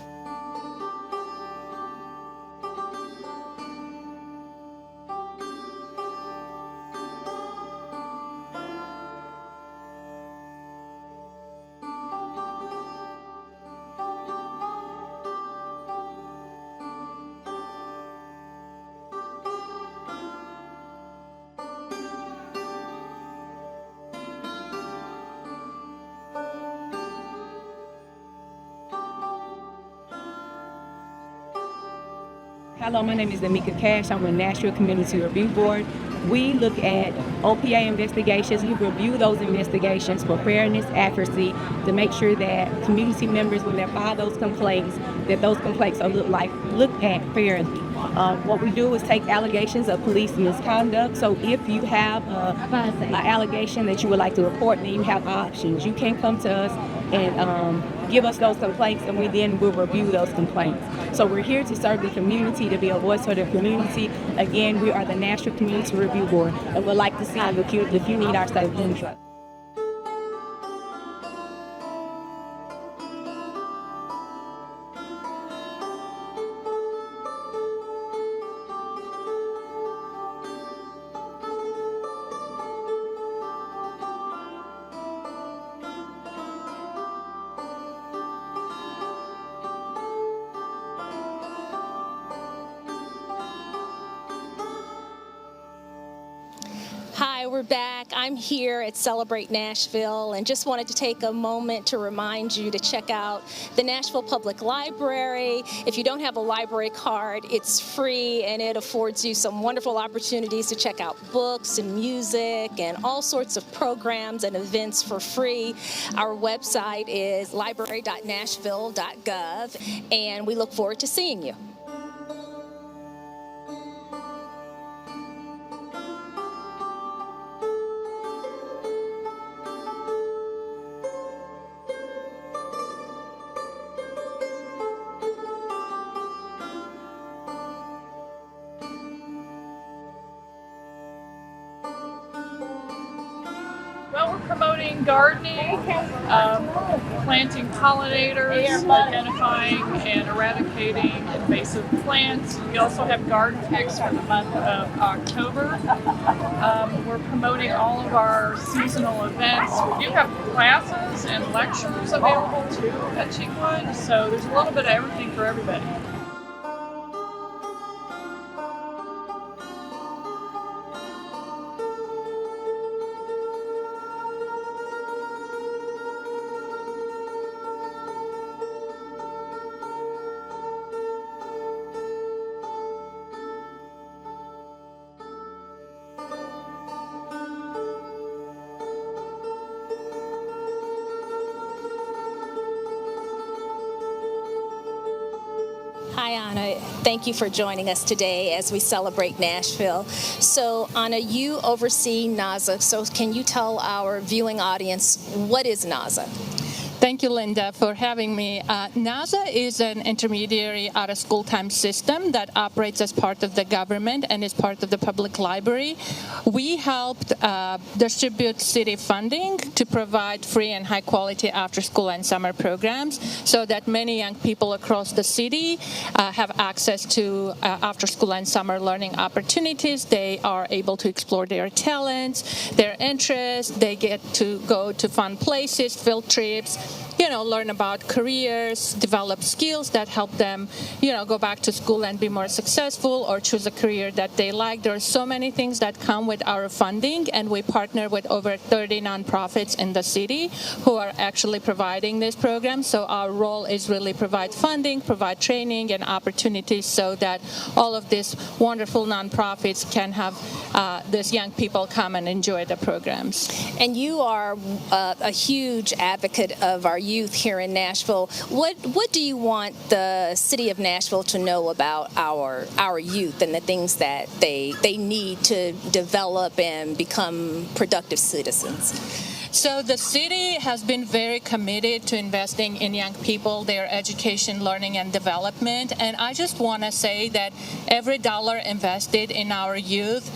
Hello, my name is Amika Cash. I'm with Nashville Community Review Board. We look at OPA investigations. We review those investigations for fairness, accuracy, to make sure that community members, when they file those complaints, that those complaints are looked at fairly. What we do is take allegations of police misconduct. So if you have an allegation that you would like to report, then you have options. You can come to us and give us those complaints, and we then will review those complaints. So we're here to serve the community, to be a voice for the community. Again, we are the Nashville Community Review Board, and we'd like to see you if you need our services. Hi, we're back. I'm here at Celebrate Nashville and just wanted to take a moment to remind you to check out the Nashville Public Library. If you don't have a library card, it's free and it affords you some wonderful opportunities to check out books and music and all sorts of programs and events for free. Our website is library.nashville.gov, and we look forward to seeing you. Well, we're promoting gardening, planting pollinators, identifying and eradicating invasive plants. We also have garden picks for the month of October. We're promoting all of our seasonal events. We do have classes and lectures available too at Cheekwood, so there's a little bit of everything for everybody. Hi, Anna. Thank you for joining us today as we celebrate Nashville. So, Anna, you oversee NAZA. So, can you tell our viewing audience what is NAZA? Thank you, Linda, for having me. NAZA is an intermediary out-of-school time system that operates as part of the government and is part of the public library. We helped distribute city funding to provide free and high-quality after-school and summer programs so that many young people across the city have access to after-school and summer learning opportunities. They are able to explore their talents, their interests. They get to go to fun places, field trips, learn about careers, develop skills that help them, go back to school and be more successful or choose a career that they like. There are so many things that come with our funding, and we partner with over 30 nonprofits in the city who are actually providing this program. So our role is really provide funding, provide training and opportunities so that all of these wonderful nonprofits can have these young people come and enjoy the programs. And you are a huge advocate of our youth here in Nashville. What do you want the city of Nashville to know about our youth and the things that they need to develop and become productive citizens? So the city has been very committed to investing in young people, their education, learning, and development. And I just want to say that every dollar invested in our youth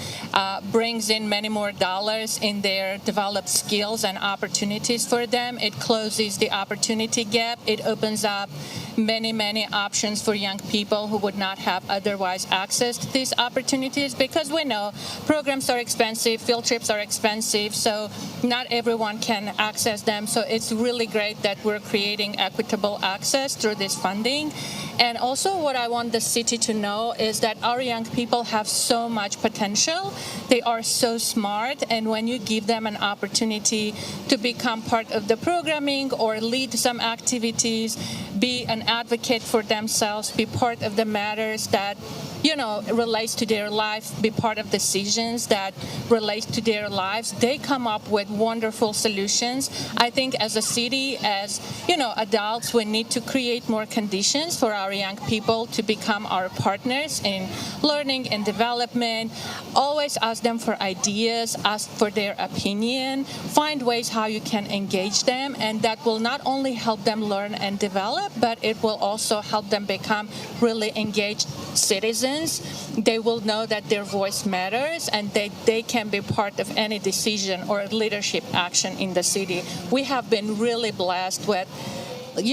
brings in many more dollars in their developed skills and opportunities for them. It closes the opportunity gap. It opens up many options for young people who would not have otherwise access to these opportunities, because we know programs are expensive, field trips are expensive, so not everyone can access them. So it's really great that we're creating equitable access through this funding. And also what I want the city to know is that our young people have so much potential. They are so smart, and when you give them an opportunity to become part of the programming or lead some activities, be an advocate for themselves, be part of the matters that relates to their life, be part of decisions that relate to their lives, they come up with wonderful solutions. I think as a city, as adults, we need to create more conditions for our young people to become our partners in learning and development. Always ask them for ideas, ask for their opinion, find ways how you can engage them, and that will not only help them learn and develop, but it will also help them become really engaged citizens. They will know that their voice matters and they can be part of any decision or leadership action in the city. We have been really blessed with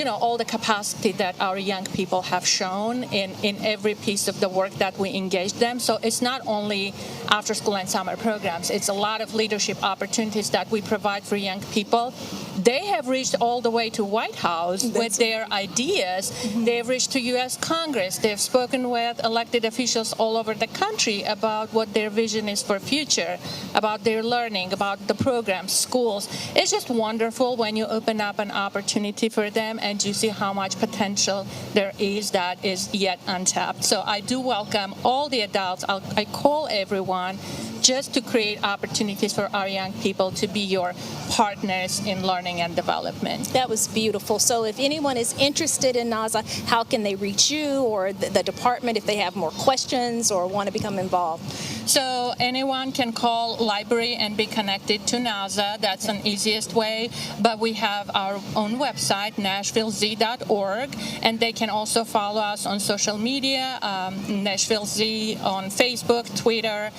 all the capacity that our young people have shown in every piece of the work that we engage them. So it's not only after school and summer programs, it's a lot of leadership opportunities that we provide for young people. They have reached all the way to White House with their ideas. Mm-hmm. They've reached to U.S. Congress. They've spoken with elected officials all over the country about what their vision is for future, about their learning, about the programs, schools. It's just wonderful when you open up an opportunity for them and you see how much potential there is that is yet untapped. So I do welcome all the adults. I call everyone just to create opportunities for our young people to be your partners in learning and development. That was beautiful. So if anyone is interested in NAZA, how can they reach you or the department if they have more questions or want to become involved? So anyone can call library and be connected to NAZA. That's an easiest way. But we have our own website, nashvillez.org, and they can also follow us on social media, Nashville Z on Facebook, Twitter,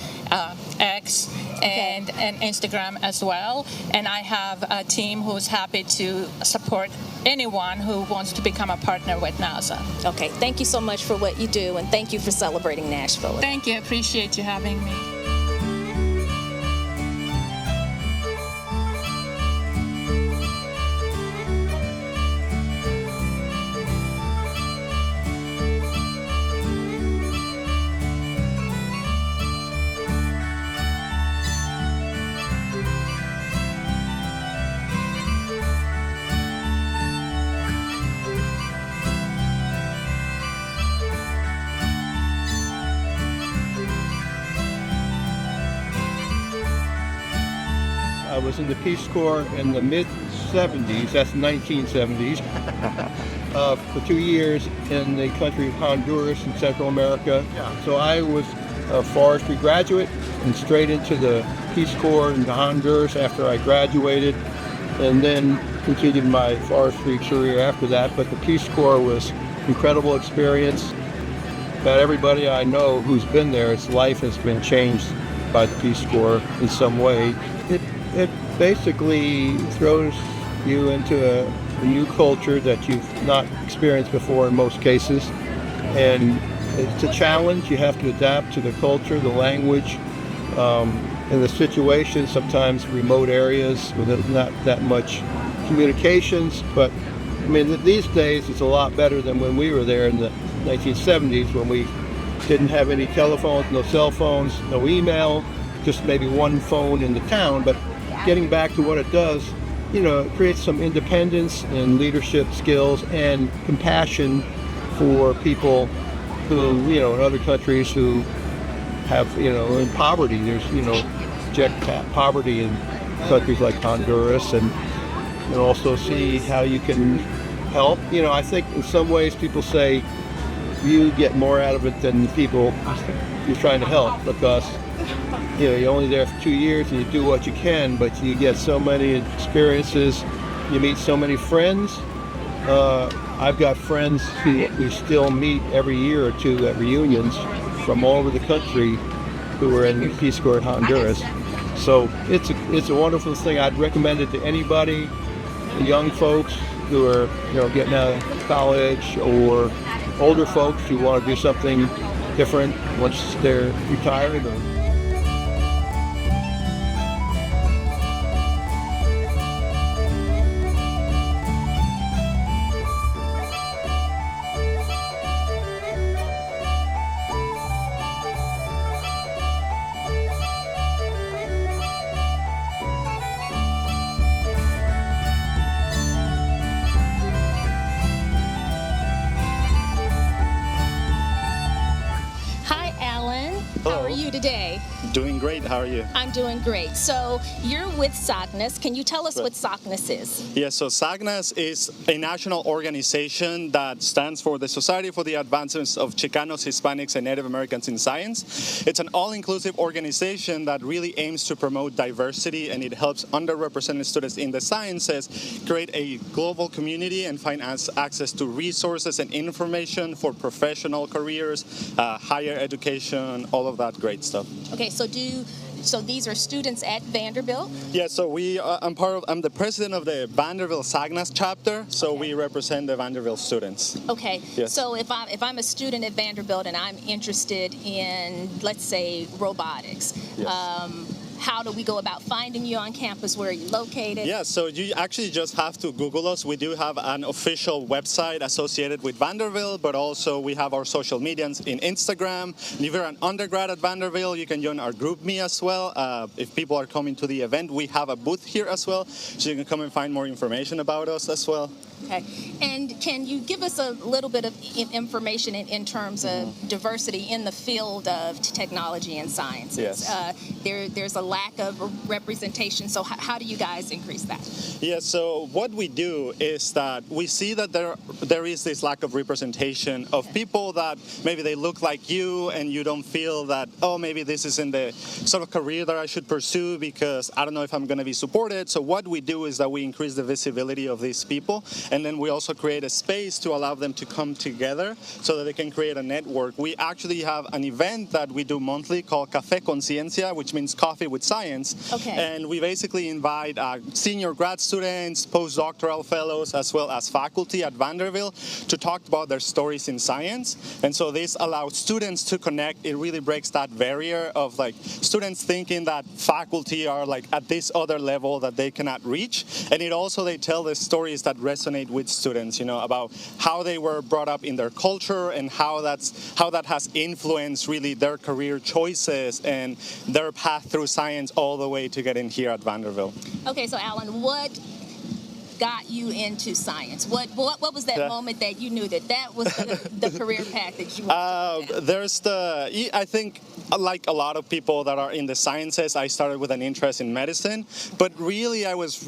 X, and Instagram as well. And I have a team who's happy to support anyone who wants to become a partner with NAZA. Okay, thank you so much for what you do, and thank you for celebrating Nashville. Thank you. I appreciate you having me. I was in the Peace Corps in the mid-70s, that's 1970s. for 2 years in the country of Honduras in Central America. So I was a forestry graduate and straight into the Peace Corps in Honduras after I graduated, and then continued my forestry career after that. But the Peace Corps was an incredible experience. About everybody I know who's been there, its life has been changed by the Peace Corps in some way. It basically throws you into a new culture that you've not experienced before in most cases. And it's a challenge. You have to adapt to the culture, the language, and the situation. Sometimes remote areas with not that much communications. But I mean, these days it's a lot better than when we were there in the 1970s, when we didn't have any telephones, no cell phones, no email, just maybe one phone in the town. But getting back to what it does, it creates some independence and leadership skills and compassion for people who, in other countries who have, in poverty. There's, abject poverty in countries like Honduras, and also see how you can help. I think in some ways people say you get more out of it than the people you're trying to help, because you're only there for 2 years and you do what you can, but you get so many experiences, you meet so many friends. I've got friends who we still meet every year or two at reunions from all over the country who are in the Peace Corps in Honduras. So it's a wonderful thing. I'd recommend it to anybody, young folks who are getting out of college, or older folks who want to do something different once they're retired. How are you today? Doing great. How are you? I'm doing great. So you're with SACNAS. Can you tell us what SACNAS is? Yeah, so SACNAS is a national organization that stands for the Society for the Advancement of Chicanos, Hispanics, and Native Americans in Science. It's an all-inclusive organization that really aims to promote diversity, and it helps underrepresented students in the sciences create a global community and find access to resources and information for professional careers, higher education, all of that great stuff. Okay, so these are students at Vanderbilt? Yeah, so I'm the president of the Vanderbilt SACNAS chapter, so we represent the Vanderbilt students. Okay, yes. So if I'm a student at Vanderbilt and I'm interested in, let's say, robotics, yes. How do we go about finding you on campus? Where are you located? Yeah, so you actually just have to Google us. We do have an official website associated with Vanderbilt, but also we have our social medias in Instagram. And if you're an undergrad at Vanderbilt, you can join our group me as well. If people are coming to the event, we have a booth here as well, so you can come and find more information about us as well. Okay, and can you give us a little bit of information in terms of diversity in the field of technology and sciences? Yes. There's a lack of representation, so how do you guys increase that? Yeah, so what we do is that we see that there is this lack of representation of people that maybe they look like you and you don't feel that, oh, maybe this isn't the sort of career that I should pursue because I don't know if I'm going to be supported. So what we do is that we increase the visibility of these people, and then we also create a space to allow them to come together so that they can create a network. We actually have an event that we do monthly called Café Conciencia, which means coffee with science. Okay. And we basically invite senior grad students, postdoctoral fellows, as well as faculty at Vanderbilt to talk about their stories in science. And so this allows students to connect. It really breaks that barrier of like students thinking that faculty are like at this other level that they cannot reach. And it also, they tell the stories that resonate with students, about how they were brought up in their culture and how that has influenced really their career choices and their path through science all the way to getting here at Vanderbilt. Okay, so Alan, what got you into science? What was that moment that you knew that was the career path that you wanted to go down? I think, like a lot of people that are in the sciences, I started with an interest in medicine, but really I was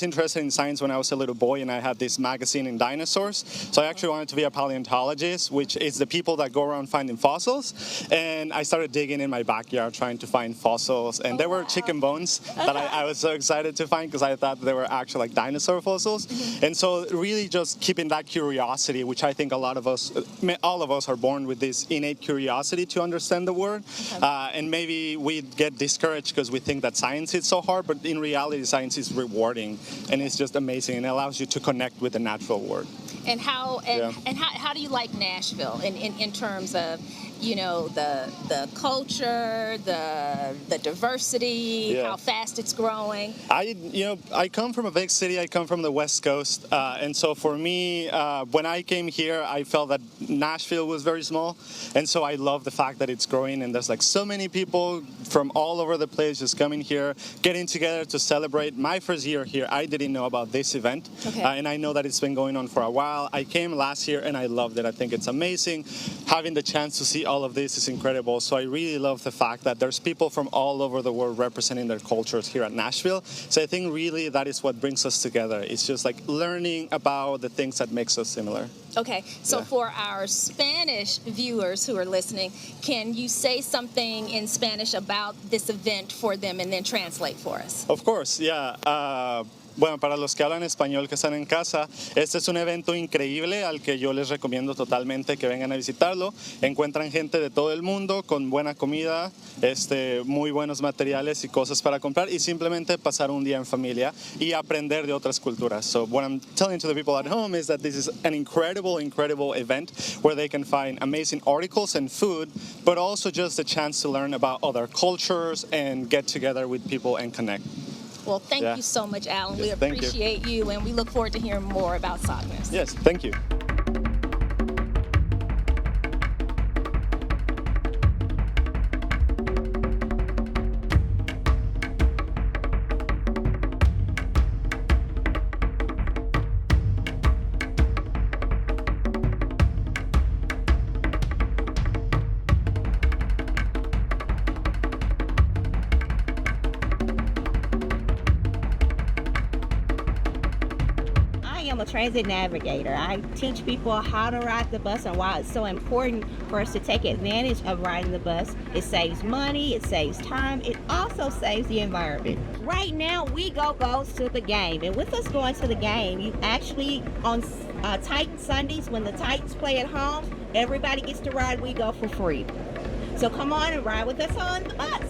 interested in science when I was a little boy, and I had this magazine in dinosaurs. So I actually wanted to be a paleontologist, which is the people that go around finding fossils. And I started digging in my backyard trying to find fossils, and there were chicken bones that I was so excited to find because I thought they were actually like dinosaur fossils. And so really just keeping that curiosity, which I think all of us are born with this innate curiosity to understand the world. And maybe we get discouraged because we think that science is so hard, but in reality, science is rewarding, and it's just amazing, and it allows you to connect with the natural world. And how do you like Nashville in terms of, you know, the culture, the diversity, how fast it's growing? I come from a big city. I come from the West Coast, and so for me, when I came here, I felt that Nashville was very small, and so I love the fact that it's growing, and there's like so many people from all over the place just coming here, getting together to celebrate. My first year here, I didn't know about this event, and I know that it's been going on for a while. I came last year and I loved it. I think it's amazing. Having the chance to see all of this is incredible. So I really love the fact that there's people from all over the world representing their cultures here at Nashville. So I think really that is what brings us together. It's just like learning about the things that makes us similar. Okay, so for our Spanish viewers who are listening, can you say something in Spanish about this event for them and then translate for us? Of course, yeah. Bueno, para los que hablan español que están en casa, este es un evento increíble al que yo les recomiendo totalmente que vengan a visitarlo. Encuentran gente de todo el mundo con buena comida, muy buenos materiales y cosas para comprar, y simplemente pasar un día en familia y aprender de otras culturas. So what I'm telling to the people at home is that this is an incredible event where they can find amazing articles and food, but also just a chance to learn about other cultures and get together with people and connect. Well, thank you so much, Alan. We appreciate you, and we look forward to hearing more about Sagnas. Yes, thank you. I'm a transit navigator. I teach people how to ride the bus and why it's so important for us to take advantage of riding the bus. It saves money, it saves time, it also saves the environment. Right now, We Go goes to the game, and with us going to the game, you actually, on Titan Sundays, when the Titans play at home, everybody gets to ride We Go for free. So come on and ride with us on the bus.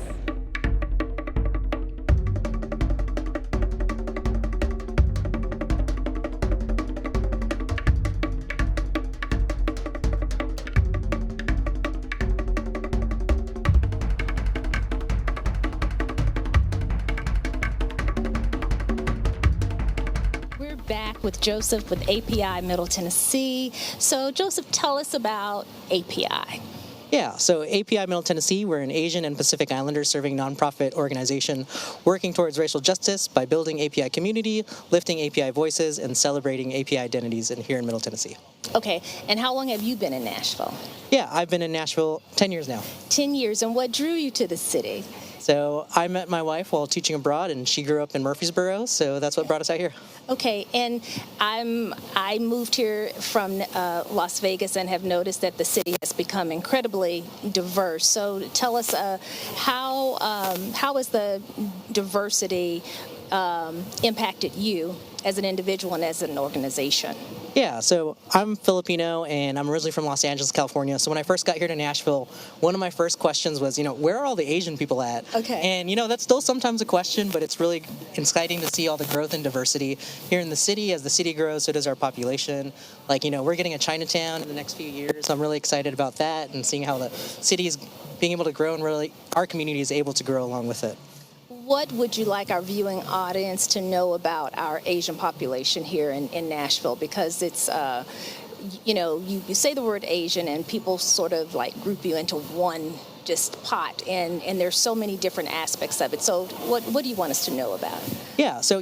Back with Joseph with API Middle Tennessee. So Joseph, tell us about API. Yeah, so API Middle Tennessee, we're an Asian and Pacific Islanders serving nonprofit organization working towards racial justice by building API community, lifting API voices, and celebrating API identities here in Middle Tennessee. Okay, and how long have you been in Nashville? Yeah, I've been in Nashville 10 years now. 10 years, and what drew you to the city? So I met my wife while teaching abroad, and she grew up in Murfreesboro, so that's what brought us out here. Okay, and I moved here from Las Vegas and have noticed that the city has become incredibly diverse. So tell us how has the diversity impacted you as an individual and as an organization? Yeah, so I'm Filipino, and I'm originally from Los Angeles, California. So when I first got here to Nashville, one of my first questions was, where are all the Asian people at? Okay. And, that's still sometimes a question, but it's really exciting to see all the growth and diversity here in the city. As the city grows, so does our population. We're getting a Chinatown in the next few years. So I'm really excited about that and seeing how the city is being able to grow and really our community is able to grow along with it. What would you like our viewing audience to know about our Asian population here in Nashville? Because it's, you say the word Asian and people sort of group you into one just pot, and there's so many different aspects of it. So what do you want us to know about it? Yeah, so,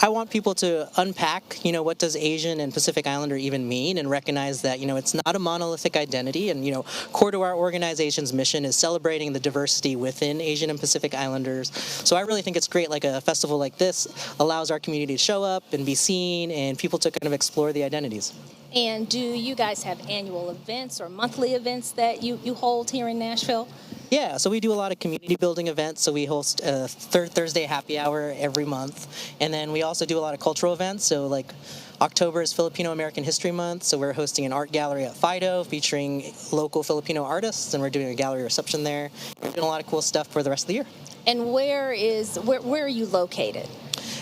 I want people to unpack, what does Asian and Pacific Islander even mean, and recognize that, it's not a monolithic identity. And, core to our organization's mission is celebrating the diversity within Asian and Pacific Islanders. So I really think it's great, like a festival like this allows our community to show up and be seen and people to kind of explore the identities. And do you guys have annual events or monthly events that you hold here in Nashville? Yeah, so we do a lot of community building events. So we host a third Thursday happy hour every month. And then we also do a lot of cultural events. So like October is Filipino American History Month. So we're hosting an art gallery at Fido featuring local Filipino artists. And we're doing a gallery reception there. We're doing a lot of cool stuff for the rest of the year. And where are you located?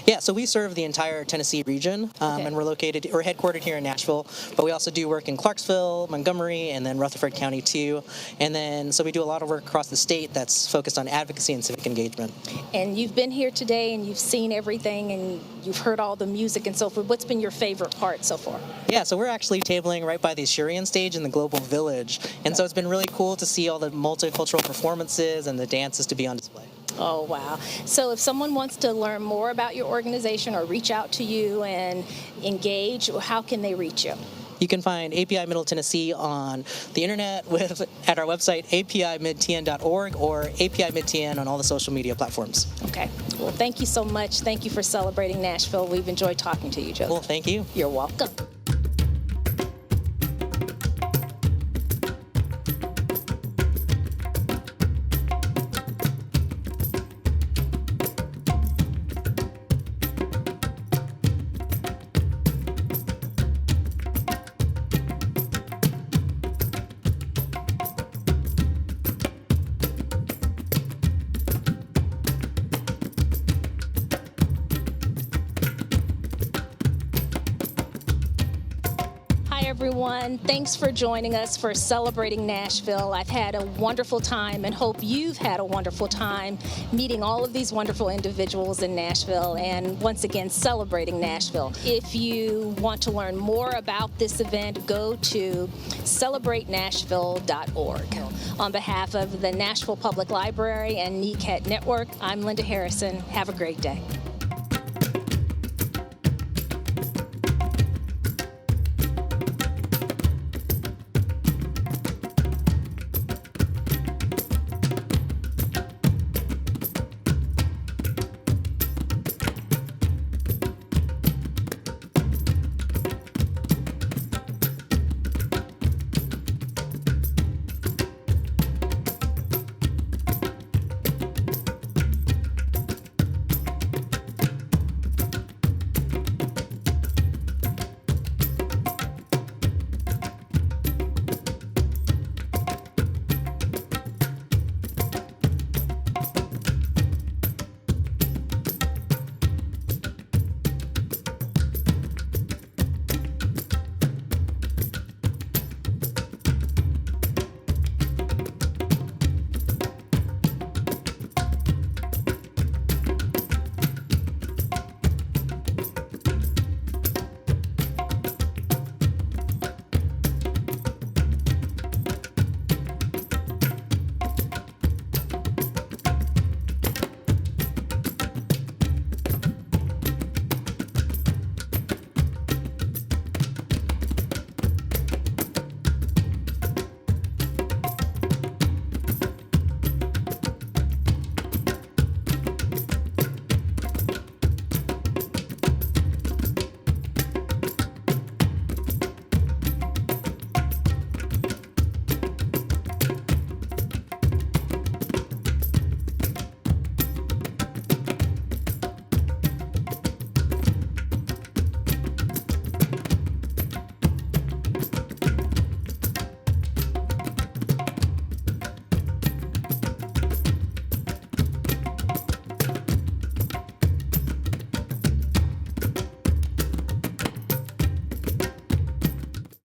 Yeah, so we serve the entire Tennessee region, and we're headquartered here in Nashville, but we also do work in Clarksville, Montgomery, and then Rutherford County too. And then, so we do a lot of work across the state that's focused on advocacy and civic engagement. And you've been here today and you've seen everything and you've heard all the music and so forth. What's been your favorite part so far? Yeah, so we're actually tabling right by the Shurian stage in the Global Village. And so it's been really cool to see all the multicultural performances and the dances to be on display. Oh, wow. So if someone wants to learn more about your organization or reach out to you and engage, how can they reach you? You can find API Middle Tennessee on the internet at our website, apimidtn.org, or API MidTN on all the social media platforms. Okay. Well, thank you so much. Thank you for celebrating Nashville. We've enjoyed talking to you, Joseph. Well, thank you. You're welcome. Everyone, thanks for joining us for Celebrating Nashville. I've had a wonderful time and hope you've had a wonderful time meeting all of these wonderful individuals in Nashville and once again celebrating Nashville. If you want to learn more about this event, go to celebratenashville.org. On behalf of the Nashville Public Library and NECAT Network, I'm Linda Harrison. Have a great day.